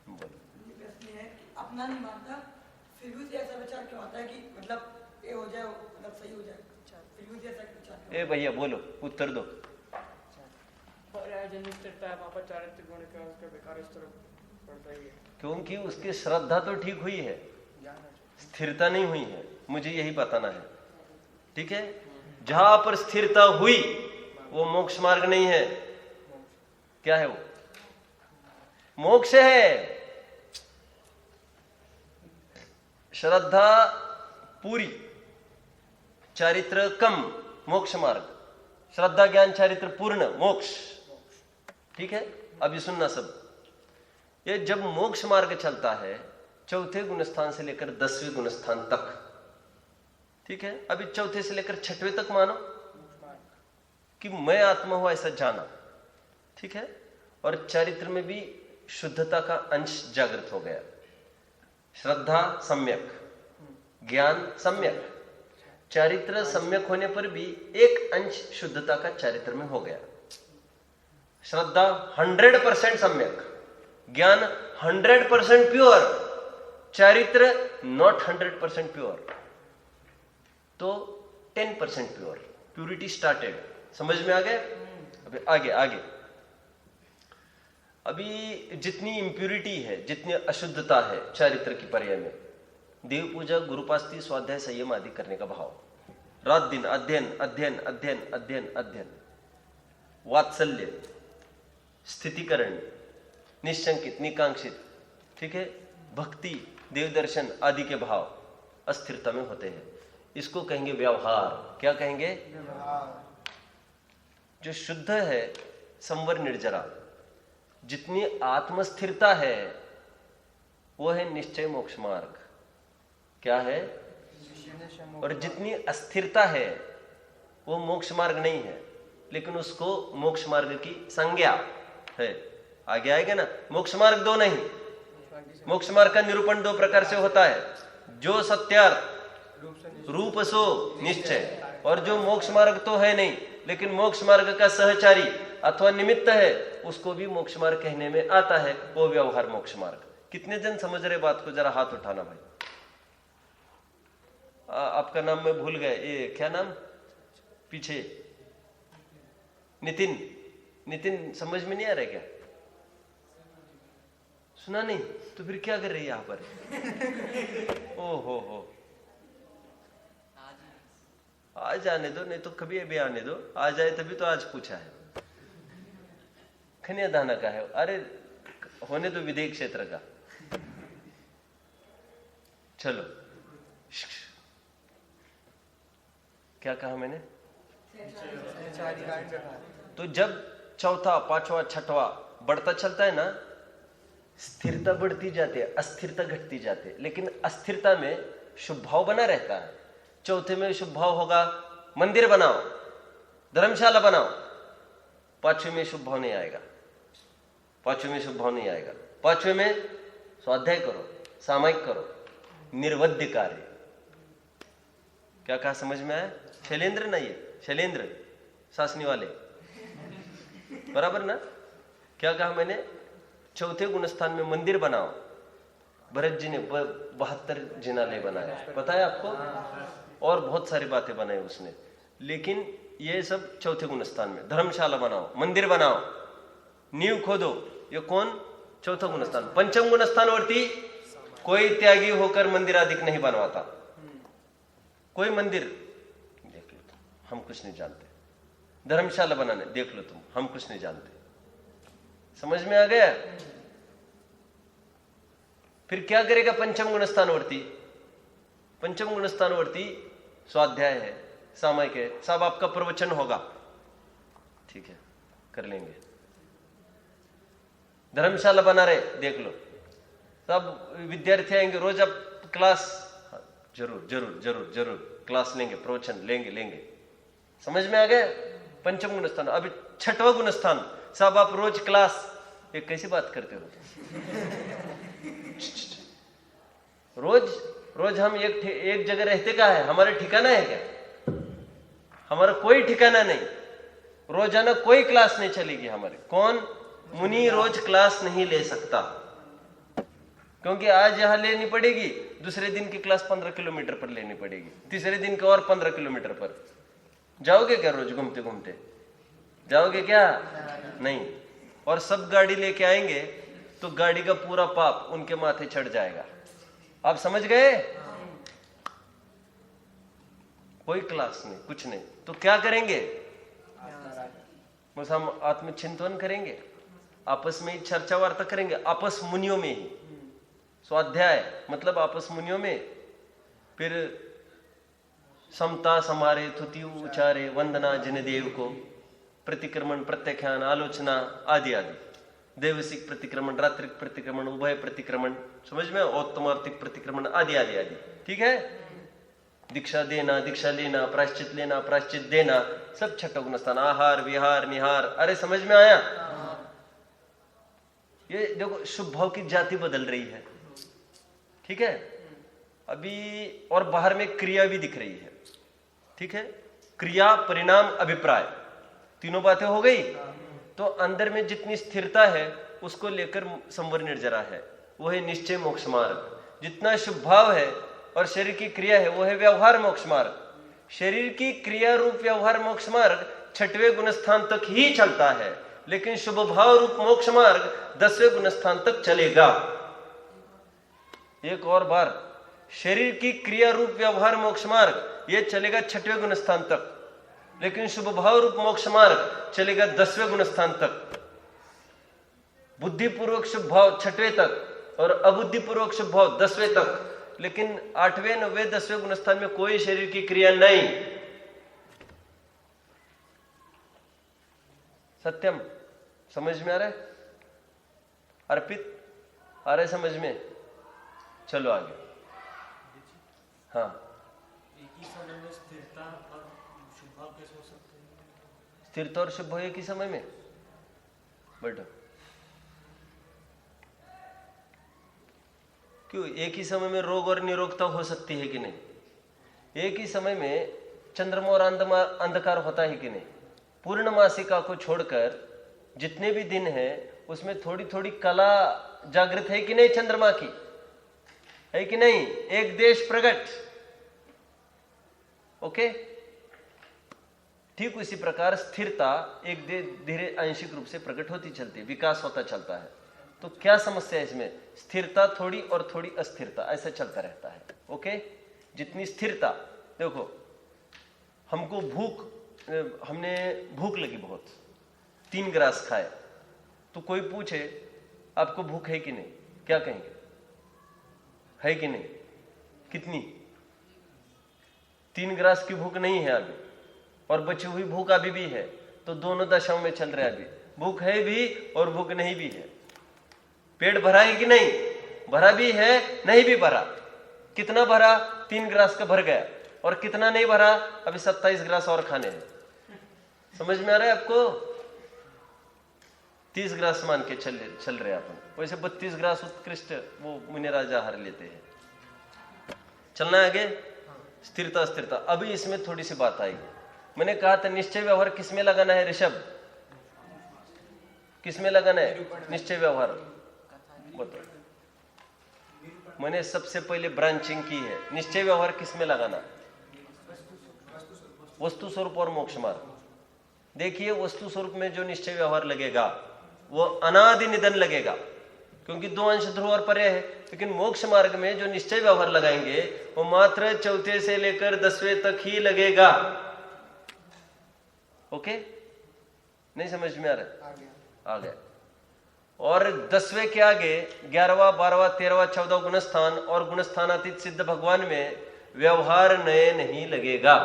D: प्रश्न है कि अपना नहीं मानता, फिर भी ऐसा विचार क्यों आता है कि मतलब ये हो जाए, मतलब सही हो जाए, फिर भी ऐसा विचार?
A: ए भैया बोलो, उत्तर दो। क्योंकि उसकी श्रद्धा तो ठीक हुई है, स्थिरता नहीं हुई है, मुझे यही बताना है। ठीक है? जहां पर स्थिरता हुई वो मोक्ष मार्ग नहीं है। क्या है वो? मोक्ष है। श्रद्धा पूरी, चारित्र कम, मोक्ष मार्ग। श्रद्धा ज्ञान चारित्र पूर्ण, मोक्ष। ठीक है? अभी सुनना सब। ये जब मोक्ष मार्ग चलता है, चौथे गुणस्थान से लेकर 10वें गुणस्थान तक, ठीक है, अभी चौथे से लेकर 6वें तक मानो कि मैं आत्मा हूं ऐसा जाना, ठीक है, और चारित्र में भी शुद्धता का अंश जागृत हो गया। श्रद्धा सम्यक, ज्ञान सम्यक, चारित्र सम्यक होने पर भी एक अंश शुद्धता का चारित्र में हो गया। श्रद्धा 100% सम्यक, ज्ञान 100% प्योर, चारित्र नॉट 100% प्योर, तो 10% प्योर, प्यूरिटी स्टार्टेड। समझ में आ गया? अभी आगे आगे। अभी जितनी इंप्यूरिटी है, जितनी अशुद्धता है चारित्र की पर्याय में, देव पूजा, गुरुपास्ती, स्वाध्याय, संयम आदि करने का भाव, रात दिन अध्ययन अध्ययन अध्ययन अध्ययन अध्ययन, वात्सल्य, स्थितिकरण, निशंकित, निकांक्षित, ठीक है, भक्ति, देव दर्शन आदि के भाव अस्थिरता में होते हैं। इसको कहेंगे व्यवहार। क्या कहेंगे? जो शुद्ध है संवर निर्जरा, जितनी आत्मस्थिरता है वो है निश्चय मोक्ष मार्ग। क्या है? और जितनी अस्थिरता है वो मोक्ष मार्ग नहीं है, लेकिन उसको मोक्ष मार्ग की संज्ञा है। आगे आएगा ना, मोक्ष मार्ग 2 नहीं, मोक्ष मार्ग का निरूपण दो प्रकार से होता है, जो सत्यार्थ रूप सो निश्चय, और जो मोक्ष मार्ग तो है नहीं लेकिन मोक्ष मार्ग का सहचारी अथवा निमित्त है, उसको भी मोक्ष मार्ग कहने में आता है, वो व्यवहार मोक्ष मार्ग। कितने जन समझ रहे बात को? जरा हाथ उठाना भाई। आपका नाम मैं भूल गया, ये क्या नाम पीछे? नितिन। नितिन समझ में नहीं आ रहा क्या? सुना नहीं? तो फिर क्या कर रही है यहां पर? ओ हो आज आने दो, नहीं तो कभी अभी आने दो। आ जाए तभी तो आज पूछा है। खनिया दाना का है, अरे होने दो विधेयक क्षेत्र का। चलो, क्या कहा मैंने? तो जब चौथा, पांचवा, छठवा बढ़ता चलता है ना, स्थिरता बढ़ती जाती है, अस्थिरता घटती जाती है, लेकिन अस्थिरता में शुभ भाव बना रहता है। चौथे में शुभ भाव होगा, मंदिर बनाओ, धर्मशाला बनाओ। पांचवें में शुभ भाव नहीं आएगा, पांचवें में शुभ भाव नहीं आएगा। पांचवें में स्वाध्याय करो, सामायिक करो, निर्वध्य कार्य। क्या कहा, समझ में आया? शैलेंद्र ना, ये शैलेंद्र सासनी वाले, बराबर ना? क्या कहा मैंने? चौथे गुणस्थान में मंदिर बनाओ। भरत जी ने 72 जिनालय बनाया, पता है आपको? और बहुत सारी बातें बनाई उसने, लेकिन ये सब चौथे गुणस्थान में। धर्मशाला बनाओ, मंदिर बनाओ, नींव खोदो, ये कौन? चौथा गुणस्थान। पंचम गुणस्थान वरती कोई त्यागी होकर मंदिर आदि नहीं बनवाता। कोई मंदिर देख लो तुम, हम कुछ नहीं जानते। धर्मशाला बनाने देख लो तुम, हम कुछ नहीं जानते। समझ में आ गया? फिर क्या करेगा पंचम गुणस्थानवर्ती? पंचम गुणस्थानवर्ती स्वाध्याय है, सामायिक है, सब आपका प्रवचन होगा, ठीक है, कर लेंगे। धर्मशाला बना रहे, देख लो, सब विद्यार्थी आएंगे रोज, अब क्लास जरूर जरूर जरूर जरूर क्लास लेंगे, प्रवचन लेंगे। समझ में आ गया? पंचम गुणस्थान। अभी छठवां गुणस्थान, सब आप रोज क्लास। ये कैसी बात करते हो? रोज हम एक जगह रहते का है? हमारा ठिकाना है क्या? हमारा कोई ठिकाना नहीं। रोजाना कोई क्लास नहीं चलेगी हमारे। कौन? मुनि रोज क्लास नहीं ले सकता, क्योंकि आज यहां लेनी पड़ेगी, दूसरे दिन की क्लास 15 किलोमीटर पर लेनी पड़ेगी, तीसरे दिन की और 15 किलोमीटर पर। जाओगे क्या रोज घूमते घूमते? जाओगे क्या? नहीं। और सब गाड़ी लेके आएंगे तो गाड़ी का पूरा पाप उनके माथे चढ़ जाएगा। आप समझ गए? कोई क्लास नहीं, कुछ नहीं। तो क्या करेंगे? बस हम आत्मचिंतन करेंगे, आपस में ही चर्चा वार्ता करेंगे, आपस मुनियों में ही। स्वाध्याय मतलब आपस मुनियों में। फिर समता समारे, थुति उचारे, वंदना जिनदेव को, प्रतिक्रमण, प्रत्याख्यान, आलोचना आदि आदि, देवसिक प्रतिक्रमण, रात्रिक प्रतिक्रमण, उभय प्रतिक्रमण, समझ में? औत्तमार्थिक प्रतिक्रमण आदि आदि आदि, ठीक है? दीक्षा देना, दीक्षा लेना, प्रायश्चित लेना, प्रायश्चित देना, सब छठा गुणस्थान। आहार, विहार, निहार। अरे समझ में आया? ये देखो, शुभ भाव की जाति बदल रही है, ठीक है? अभी और बाहर में क्रिया भी दिख रही है, ठीक है? क्रिया, परिणाम, अभिप्राय, तीनों बातें हो गई। तो अंदर में जितनी स्थिरता है उसको लेकर संवर निर्जरा है, वो है निश्चय मोक्ष मार्ग। जितना शुभ भाव है और शरीर की क्रिया है वो है व्यवहार मोक्ष मार्ग। शरीर की क्रिया रूप व्यवहार मोक्ष मार्ग छठवें गुणस्थान तक ही चलता है, लेकिन शुभ भाव रूप मोक्ष मार्ग 10वें गुणस्थान तक चलेगा। एक और बार, शरीर की क्रिया रूप व्यवहार मोक्ष मार्ग ये चलेगा 6वें गुणस्थान तक, लेकिन शुभ भाव रूप मोक्ष मार्ग चलेगा 10वें गुणस्थान तक। बुद्धिपूर्वक शुभ भाव 6वें तक और अबुद्धिपूर्वक शुभ भाव 10वें तक, लेकिन 8वें, 9वें, 10वें गुणस्थान में कोई शरीर की क्रिया नहीं। सत्यम समझ में आ रहा है? अर्पित आ रहा है समझ में? चलो आगे। हाँ,
E: एक ही समय में स्थिरता और शुभ भाव कैसे हो सकते हैं?
A: स्थिरता और शुभ भाव एक ही समय में? बैठो। क्यों? एक ही समय में रोग और निरोगता हो सकती है कि नहीं? एक ही समय में चंद्रमा और अंधकार होता है कि नहीं? पूर्णमासिका को छोड़कर जितने भी दिन हैं उसमें थोड़ी थोड़ी कला जागृत है कि नहीं? चंद्रमा की है कि नहीं? एक देश प्रगट। ओके, ठीक उसी प्रकार स्थिरता एक धीरे आंशिक रूप से प्रकट होती चलती है, विकास होता चलता है। तो क्या समस्या है इसमें? स्थिरता थोड़ी और थोड़ी अस्थिरता, ऐसा चलता रहता है। ओके, जितनी स्थिरता, देखो हमको हमने भूख लगी बहुत, 3 ग्रास खाए, तो कोई पूछे आपको भूख है कि नहीं, क्या कहेंगे? है कि नहीं? कितनी? 3 ग्रास की भूख नहीं है अभी, और बची हुई भूख अभी भी है, तो दोनों दशाओं में चल रहा है। अभी भूख है भी और भूख नहीं भी है। पेट भरा है कि नहीं? भरा भी है, नहीं भी भरा। कितना भरा? 3 ग्रास का भर गया, और कितना नहीं भरा? अभी 27 ग्रास और खाने हैं। समझ में आ रहा है आपको? 30 ग्रास मान के चल रहे अपन, वैसे 32 ग्रास उत्कृष्ट वो मुनि राजा हार लेते हैं। चलना है आगे। स्थिरता स्थिरता, अभी इसमें थोड़ी सी बात आएगी। मैंने कहा था निश्चय व्यवहार किसमें लगाना है ऋषभ? किसमें लगाना है निश्चय व्यवहार? बताओ। मैंने सबसे पहले ब्रांचिंग की है। निश्चय व्यवहार किसमें लगाना? वस्तु स्वरूप और मोक्ष मार्ग। देखिए, वस्तु स्वरूप में जो निश्चय व्यवहार लगेगा वो अनादि निधन लगेगा, क्योंकि 2 अंश ध्रुव और पर्याय है। लेकिन मोक्ष मार्ग में जो निश्चय व्यवहार लगाएंगे वो मात्र 4 से लेकर 10वें तक ही लगेगा। ओके, नहीं समझ में आ रहा? आ गया। और 10वें के आगे 11वां 12वां 13वां 14वां गुणस्थान और गुणस्थानातीत सिद्ध भगवान में व्यवहार नए नहीं लगेगा।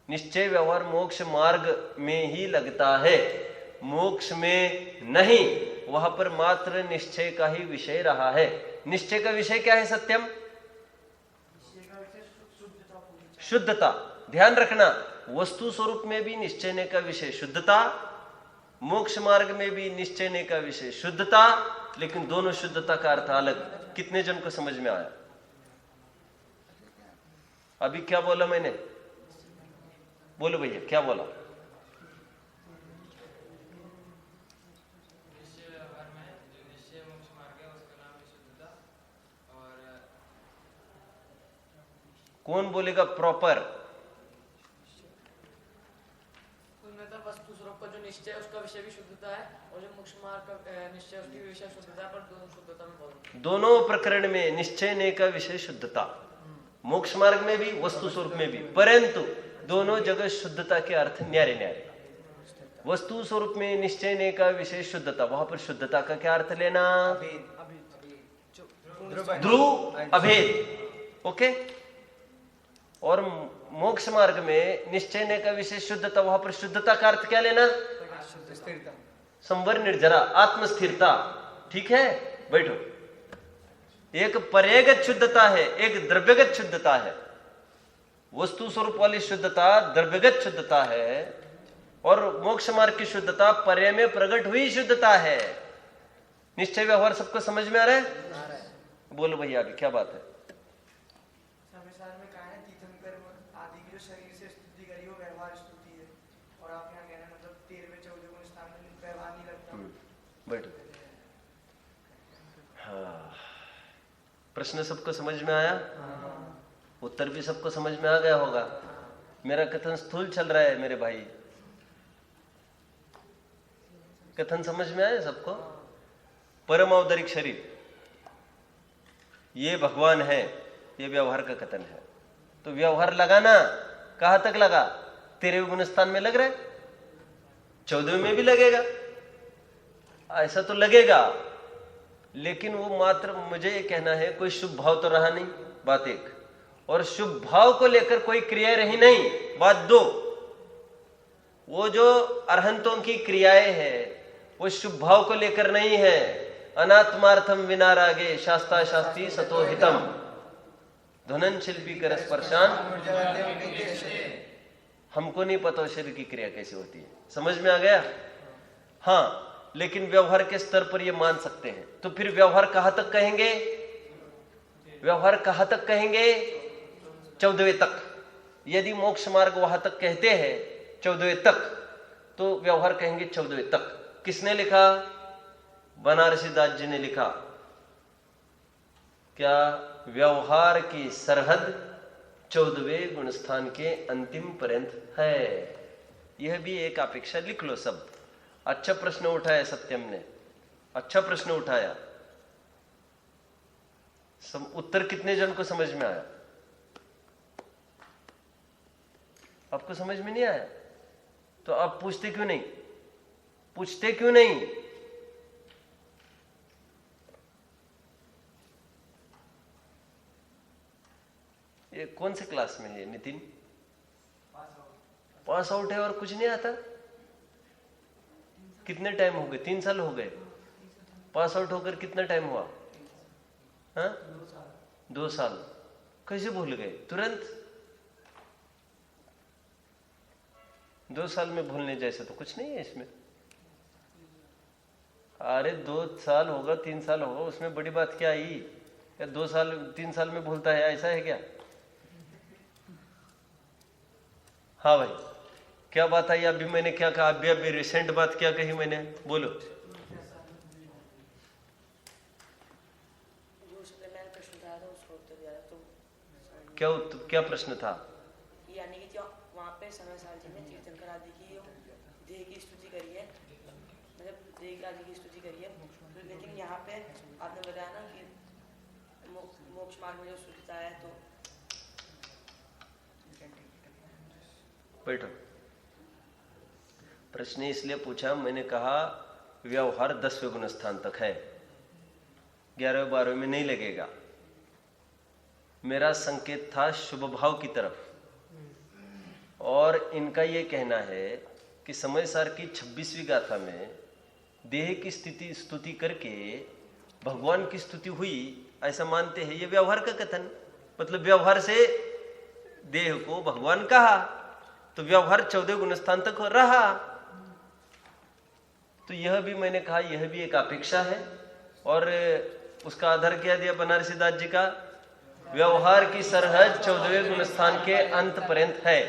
A: निश्चय व्यवहार मोक्ष मार्ग में ही लगता है, मोक्ष में नहीं। वहां पर मात्र निश्चय का ही विषय रहा है। निश्चय का विषय क्या है? सत्यम, शुद्धता। ध्यान रखना, वस्तु स्वरूप में भी निश्चयने का विषय शुद्धता, मोक्ष मार्ग में भी निश्चयने का विषय शुद्धता, लेकिन दोनों शुद्धता का अर्थ अलग। कितने जन को समझ में आया? अभी क्या बोला मैंने? बोलो भैया, क्या बोला? कौन बोलेगा प्रॉपर?
F: वस्तु स्वरूप का जो निश्चय है उसका विषय भी शुद्धता है, और जो मोक्ष मार्ग का निश्चय उसकी विषय शुद्धता है, पर दोनों शुद्धता में बहुत। दोनों
A: प्रकरण में निश्चय ने का विषय शुद्धता, मोक्ष मार्ग में भी वस्तु स्वरूप में भी, परंतु दोनों जगह शुद्धता के अर्थ न्यारे न्यारे। वस्तु स्वरूप में निश्चय ने का विषय शुद्धता, वहां पर शुद्धता का क्या अर्थ लेना? ध्रुव अभेद। ओके, और मोक्ष मार्ग में निश्चय ने का विषय शुद्धता, वहां पर शुद्धता का अर्थ क्या लेना? संवर निर्जरा, आत्मस्थिरता। ठीक है, बैठो। एक पर्यगत शुद्धता है, एक द्रव्यगत शुद्धता है। वस्तु स्वरूप वाली शुद्धता द्रव्यगत शुद्धता है, और मोक्ष मार्ग की शुद्धता पर्य में प्रकट हुई शुद्धता है। निश्चय व्यवहार सबको समझ में आ रहा है? बोलो भैया, आगे क्या बात है?
C: शरीर से स्तुति करी वो व्यवहार स्तुति है, और आप यहाँ कहना मतलब 13वें 14वें गुण स्थान में व्यवहार नहीं लगता।
A: बैठो। हाँ, प्रश्न सबको समझ में आया? उत्तर भी सबको समझ में आ गया होगा। मेरा कथन स्थूल चल रहा है मेरे भाई, कथन समझ में आया सबको? परम औदरिक शरीर ये भगवान है, ये व्यवहार का कथन है। तो व्यवहार लगाना कहां तक लगा? 13वें गुण स्थान में लग रहा है, 14वें में भी लगेगा, ऐसा तो लगेगा, लेकिन वो मात्र मुझे ये कहना है कोई शुभ भाव तो रहा नहीं, बात एक, और शुभ भाव को लेकर कोई क्रिया रही नहीं, बात दो। वो जो अरहंतों की क्रियाएं हैं वो शुभ भाव को लेकर नहीं है। अनात्मार्थम विना रागे शास्ता शास्त्री सतो हितम धनन शिल्पी कर स्पर्शान। हमको नहीं पता शरीर की क्रिया कैसे होती है, समझ में आ गया? हाँ, लेकिन व्यवहार के स्तर पर ये मान सकते हैं। तो फिर व्यवहार कहां तक कहेंगे? व्यवहार कहां तक कहेंगे? 14वें तक। यदि मोक्ष मार्ग वहां तक कहते हैं 14वें तक, तो व्यवहार कहेंगे 14वें तक। किसने लिखा? बनारसी दास जी ने लिखा। क्या? व्यवहार की सरहद 14वें गुणस्थान के अंतिम पर्यंत है। यह भी एक अपेक्षा लिख लो सब। अच्छा प्रश्न उठाया सत्यम ने, अच्छा प्रश्न उठाया। उत्तर कितने जन को समझ में आया? आपको समझ में नहीं आया तो आप पूछते क्यों नहीं? पूछते क्यों नहीं? ये कौन से क्लास में है नितिन? पास आउट है और कुछ नहीं आता। कितने टाइम हो गए? 3 साल हो गए। पास आउट होकर कितना टाइम हुआ? हाँ, 2 साल। कैसे भूल गए तुरंत? 2 साल में भूलने जैसे तो कुछ नहीं है इसमें। अरे 2 साल होगा, 3 साल होगा, उसमें बड़ी बात क्या आई? या 2 साल 3 साल में भूलता है, ऐसा है क्या? हाँ भाई, क्या बात आई? अभी मैंने क्या कहा? अभी रिसेंट बात क्या कही मैंने? बोलो। क्या प्रश्न था?
B: यानी कि वहाँ पे समय सारजी में तीर्थंकर आदि की देह की स्तुति करी है, मतलब देह आदि की स्तुति करी है, लेकिन यहाँ पे आपने बताया ना कि मोक्ष मार्ग में जो शुद्धता है, तो
A: बैठो। प्रश्न इसलिए पूछा, मैंने कहा व्यवहार 10वें गुणस्थान तक है, 11वें 12वें में नहीं लगेगा। मेरा संकेत था शुभ भाव की तरफ, और इनका यह कहना है कि समय सार की 26वीं गाथा में देह की स्थिति स्तुति करके भगवान की स्तुति हुई, ऐसा मानते हैं। ये व्यवहार का कथन, मतलब व्यवहार से देह को भगवान कहा, तो व्यवहार 14 गुणस्थान तक रहा। तो यह भी मैंने कहा, यह भी एक अपेक्षा है। और उसका आधार क्या दिया बनारसी दास जी का? व्यवहार की सरहद 14वें गुणस्थान के अंत पर्यंत है।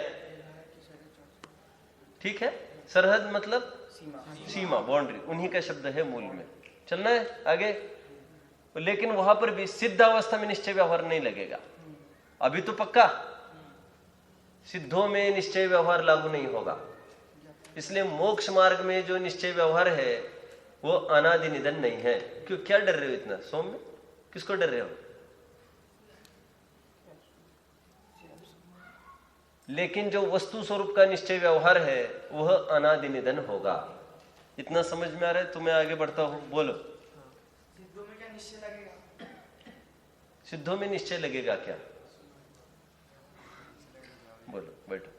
A: ठीक है, सरहद मतलब सीमा, बाउंड्री, उन्हीं का शब्द है मूल में। चलना है आगे। लेकिन वहां पर भी सिद्ध अवस्था में निश्चय व्यवहार नहीं लगेगा। अभी तो पक्का सिद्धों में निश्चय व्यवहार लागू नहीं होगा। इसलिए मोक्ष मार्ग में जो निश्चय व्यवहार है वो अनादि निधन नहीं है। क्यों, क्या डर रहे हो इतना? सौम्य, किसको डर रहे हो? लेकिन जो वस्तु स्वरूप का निश्चय व्यवहार है वह अनादि निधन होगा। इतना समझ में आ रहा है? तो मैं आगे बढ़ता हूं, बोलो।
C: सिद्धों में क्या निश्चय लगेगा?
A: सिद्धों में निश्चय लगेगा क्या? बोलो, बैठो।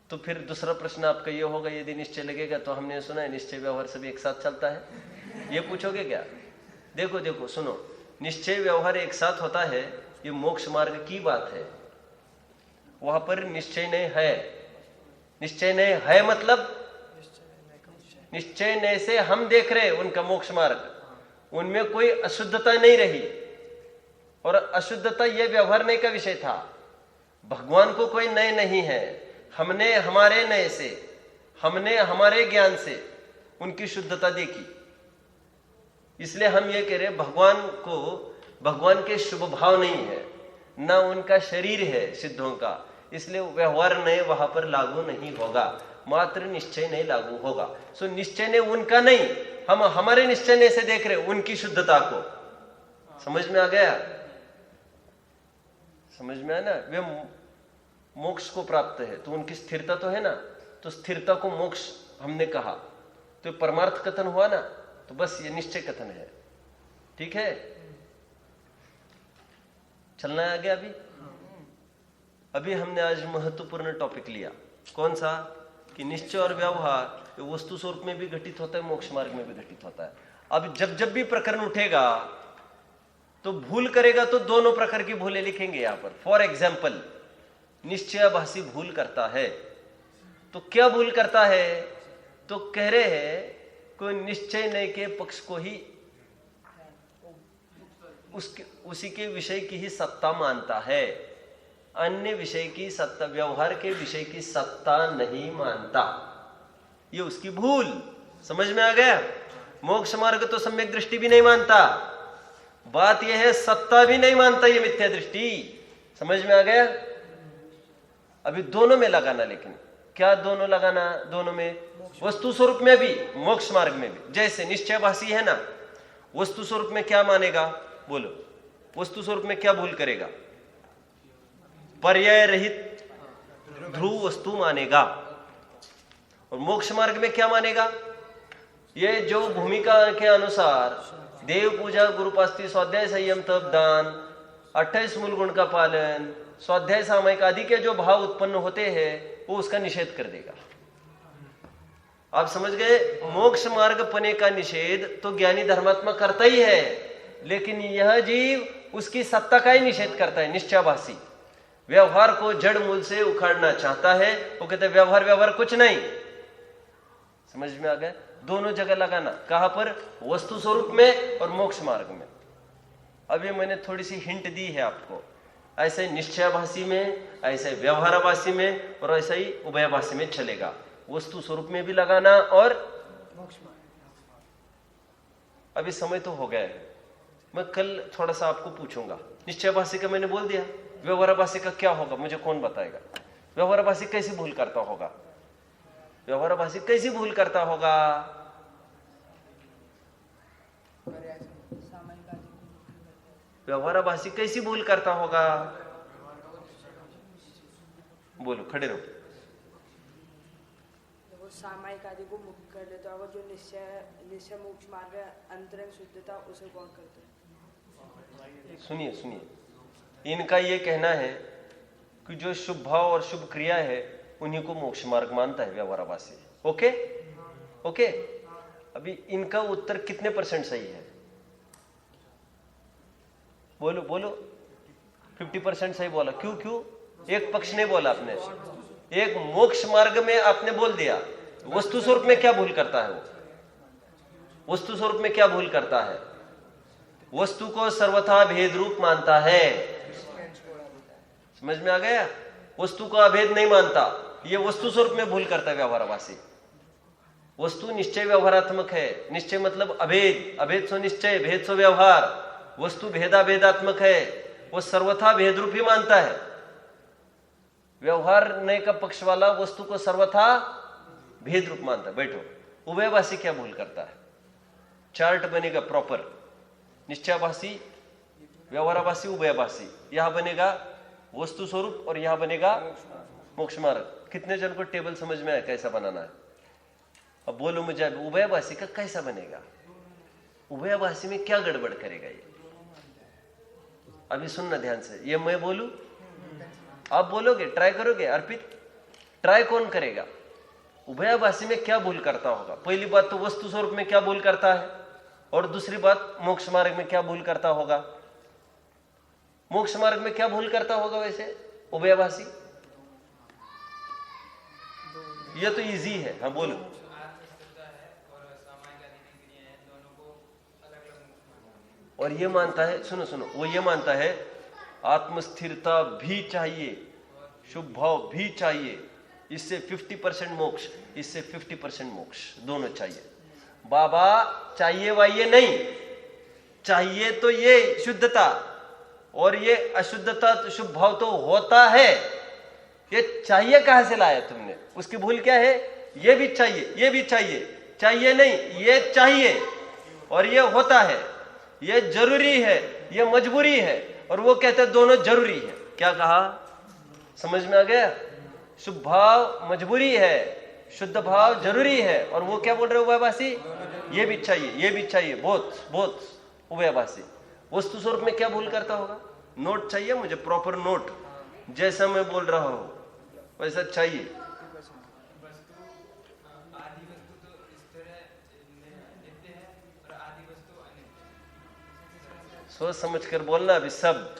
A: तो फिर दूसरा प्रश्न आपका ये होगा, यदि निश्चय लगेगा तो हमने सुना है निश्चय व्यवहार सभी एक साथ चलता है, ये पूछोगे क्या? देखो देखो सुनो, निश्चय व्यवहार एक साथ होता है, ये मोक्ष मार्ग की बात है। वहां पर निश्चय नहीं है। निश्चय नहीं है मतलब निश्चय नहीं से हम देख रहे उनका मोक्ष मार्ग, उनमें कोई अशुद्धता नहीं रही। और अशुद्धता यह व्यवहार नहीं का विषय था। भगवान को कोई नय नहीं है, हमने हमारे नय से, हमने हमारे ज्ञान से उनकी शुद्धता देखी। इसलिए हम ये कह रहे भगवान को, भगवान के शुभ भाव नहीं है, ना उनका शरीर है सिद्धों का, इसलिए व्यवहार नय वहां पर लागू नहीं होगा, मात्र निश्चय नहीं लागू होगा। सो निश्चय ने उनका नहीं, हम हमारे निश्चय ने से देख रहे उनकी शुद्धता को। समझ में आ गया? समझ में आया ना? वे मोक्ष को प्राप्त है तो उनकी स्थिरता तो है ना, तो स्थिरता को मोक्ष हमने कहा, तो परमार्थ कथन हुआ ना, तो बस ये निश्चय कथन है। ठीक है, चलना है आगे। अभी हमने आज महत्वपूर्ण टॉपिक लिया, कौन सा? कि निश्चय और व्यवहार वस्तु स्वरूप में भी घटित होता है, मोक्ष मार्ग में भी घटित होता है। अब जब भी प्रकरण उठेगा तो भूल करेगा तो दोनों प्रकार की भूलें लिखेंगे यहां पर। फॉर एग्जाम्पल, निश्चयाभासी भूल करता है, तो क्या भूल करता है? तो कह रहे हैं कोई निश्चय नहीं के पक्ष को ही उसी के विषय की ही सत्ता मानता है, अन्य विषय की सत्ता, व्यवहार के विषय की सत्ता नहीं मानता। ये उसकी भूल। समझ में आ गया? मोक्ष मार्ग तो सम्यक दृष्टि भी नहीं मानता, बात यह है सत्ता भी नहीं मानता, ये मिथ्या दृष्टि। समझ में आ गया? अभी दोनों में लगाना, लेकिन क्या दोनों लगाना? दोनों में, वस्तु स्वरूप में भी, मोक्ष मार्ग में भी। जैसे निश्चयभाषी है ना, वस्तु स्वरूप में क्या मानेगा? बोलो, वस्तु स्वरूप में क्या भूल करेगा? पर्याय रहित ध्रुव वस्तु मानेगा। और मोक्ष मार्ग में क्या मानेगा? ये जो भूमिका के अनुसार देव पूजा, गुरुपास्ति, स्वाध्याय, संयम, तप, दान, 28 मूल गुण का पालन, स्वाध्याय, सामयिक आदि के जो भाव उत्पन्न होते हैं वो उसका निषेध कर देगा। आप समझ गए? मोक्ष मार्ग पने का निषेध तो ज्ञानी धर्मात्मा करता ही है, लेकिन यह जीव उसकी सत्ता का ही निषेध करता है। निश्चयभाषी व्यवहार को जड़ मूल से उखाड़ना चाहता है। वो कहते हैं व्यवहार व्यवहार कुछ नहीं। समझ में आ गया? दोनों जगह लगाना। कहां पर? वस्तु स्वरूप में और मोक्ष मार्ग में। अभी मैंने थोड़ी सी हिंट दी है आपको। ऐसे निश्चयभाषी में, ऐसे व्यवहारभाषी में, और ऐसा ही उभयभाषी में चलेगा। वस्तु स्वरूप में भी लगाना और मोक्ष मार्ग। अभी समय तो हो गया है, मैं कल थोड़ा सा आपको पूछूंगा। निश्चयभाषी का मैंने बोल दिया, व्यवहारभाषी का क्या होगा मुझे कौन बताएगा? व्यवहारभाषी कैसी भूल करता होगा? व्यवहारभाषी कैसी भूल करता होगा? व्यवहारभाषी कैसी भूल करता होगा? बोलो, खड़े रहो।
B: वो सामायिक आदि को मुक्त कर देता होगा, जो निश्चय मोक्ष मार्ग अंतरंग शुद्धता उसे कौन करते हैं?
A: सुनिए सुनिए, इनका ये कहना है कि जो शुभ भाव और शुभ क्रिया है उन्हीं को मोक्ष मार्ग मानता है व्यवहारभाषी। Okay okay. अभी इनका उत्तर कितने % सही है? बोलो बोलो। 50% सही बोला। क्यों क्यों? एक पक्ष नहीं बोला आपने, एक मोक्ष मार्ग में आपने बोल दिया। वस्तु स्वरूप में क्या भूल करता है वो? वस्तु स्वरूप में क्या भूल करता है? वस्तु को सर्वथा भेद रूप मानता है। समझ में आ गया? वस्तु को अभेद नहीं मानता, ये वस्तु स्वरूप में भूल करता है व्यवहारभाषी। वस्तु निश्चय व्यवहारात्मक है। निश्चय मतलब अभेद, अभेद सो निश्चय, भेद सो व्यवहार। वस्तु भेदाभेदात्मक है, वो सर्वथा भेद रूप ही मानता है। व्यवहार ने का पक्ष वाला वस्तु को सर्वथा भेद रूप मानता है। बैठो। उभयभाषी क्या भूल करता है? चार्ट बनेगा प्रॉपर। निश्चयभाषी, व्यवहारभाषी, उभयभाषी। यहां बनेगा वस्तु स्वरूप और यहां बनेगा मोक्ष मार्ग। कितने जन को टेबल समझ में आया कैसा बनाना है? अब बोलो मुझे, उभयभाषी का कैसा बनेगा? उभयभाषी में क्या गड़बड़ करेगा ये? अभी सुनना ध्यान से, ये मैं बोलूं, आप बोलोगे, ट्राई करोगे? अर्पित, ट्राई कौन करेगा? उभयभाषी में क्या भूल करता होगा? पहली बात तो वस्तु स्वरूप में क्या भूल करता है, और दूसरी बात मोक्ष मार्ग में क्या भूल करता होगा? मोक्ष मार्ग में क्या भूल करता होगा वैसे उभयभाषी? ये तो इजी है। हाँ बोलो। और ये मानता है, सुनो सुनो, वो ये मानता है आत्मस्थिरता भी चाहिए, शुभ भाव भी चाहिए, इससे 50% मोक्ष, इससे 50% मोक्ष, दोनों चाहिए। बाबा चाहिए वाइये नहीं, चाहिए तो ये शुद्धता, और ये अशुद्धता तो शुभ भाव तो होता है। ये चाहिए कहां से लाया तुमने? उसकी भूल क्या है? ये भी चाहिए, ये भी चाहिए, चाहिए नहीं, ये चाहिए और ये होता है, ये जरूरी है, ये मजबूरी है, और वो कहते हैं दोनों जरूरी है। क्या कहा? समझ में आ गया? शुभ भाव मजबूरी है, शुद्ध भाव जरूरी है, और वो क्या बोल रहे उभयभाषी? ये भी चाहिए, ये भी चाहिए, बोथ बोथ उभयभाषी। वस्तु स्वरूप में क्या भूल करता होगा? नोट चाहिए मुझे, प्रॉपर नोट, जैसा मैं बोल रहा हूं वैसा चाहिए। सोच समझ कर बोलना। अभी सब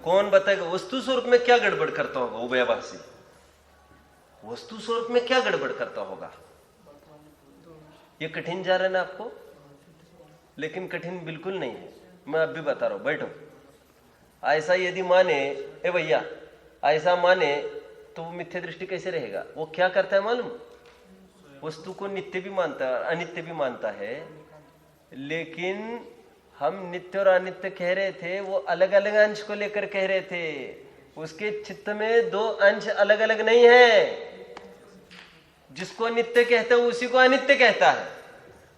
A: कौन बताएगा वस्तु स्वरूप में क्या गड़बड़ करता होगा उभयभाषी? वस्तु स्वरूप में क्या गड़बड़ करता होगा? ये कठिन जा रहा है ना आपको, लेकिन कठिन बिल्कुल नहीं है। मैं अब भी बता रहा हूं, बैठो। ऐसा यदि माने, ए भैया ऐसा माने तो वो मिथ्या दृष्टि कैसे रहेगा? वो क्या करता है मालूम? वस्तु को नित्य भी मानता है, अनित्य भी मानता है। लेकिन हम नित्य और अनित्य कह रहे थे, वो अलग अलग अंश को लेकर कह रहे थे। उसके चित्त में दो अंश अलग अलग नहीं है। जिसको नित्य कहते हैं उसी को अनित्य कहता है।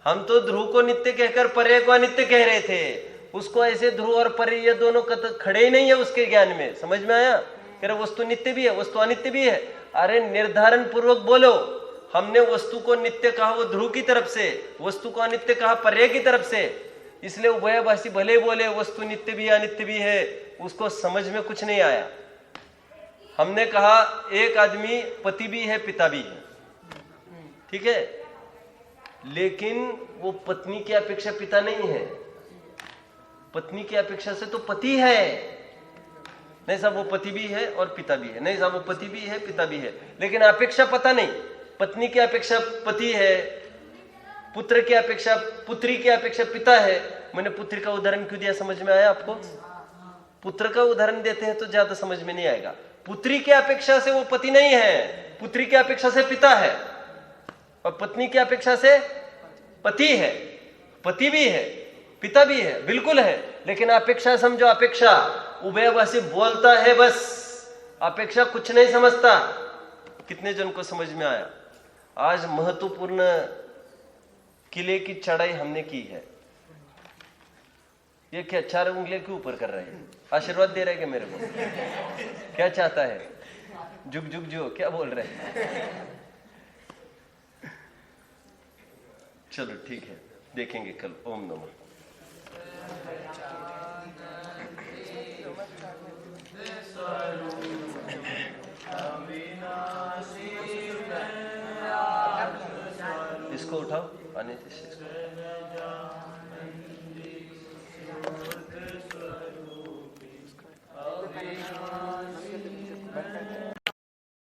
A: हम तो ध्रुव को नित्य कहकर पर्याय को अनित्य कह रहे थे। उसको ऐसे ध्रुव और पर्याय ये दोनों खड़े ही नहीं है उसके ज्ञान में। समझ में आया? कह रहे वस्तु नित्य भी है, वस्तु अनित्य भी है। अरे निर्धारण पूर्वक बोलो। हमने वस्तु को नित्य कहा वो ध्रुव की तरफ से, वस्तु को अनित्य कहा पर्याय की तरफ से। इसलिए उभयभाषी भले बोले वस्तु नित्य भी है अनित्य भी है, उसको समझ में कुछ नहीं आया। हमने कहा एक आदमी पति भी है पिता भी है, ठीक है, लेकिन वो पत्नी की अपेक्षा पिता नहीं है। पत्नी की अपेक्षा से तो पति है। नहीं साहब वो पति भी है और पिता भी है, नहीं साहब वो पति भी है पिता भी है, लेकिन अपेक्षा पता नहीं। पत्नी की अपेक्षा पति है, पुत्र की अपेक्षा पुत्री की अपेक्षा पिता है। मैंने पुत्री का उदाहरण क्यों दिया, समझ में आया आपको? पुत्र का उदाहरण देते हैं तो ज्यादा समझ में नहीं आएगा। पुत्री की अपेक्षा से वो पति नहीं है, पुत्री की अपेक्षा से पिता है, और पत्नी की अपेक्षा से पति है। पति भी है पिता भी है, बिल्कुल है, लेकिन अपेक्षा समझो। अपेक्षा उभयभाषी बोलता है बस, अपेक्षा कुछ नहीं समझता। कितने जन को समझ में आया? आज महत्वपूर्ण किले की चढ़ाई हमने की है। ये क्या 4 उंगलियां क्यों ऊपर कर रहे हैं? आशीर्वाद दे रहे हैं क्या मेरे को? क्या चाहता है? जुग जुग जो क्या बोल रहे हैं? चलो ठीक है, देखेंगे कल। ओम नमः। इसको उठाओ, आने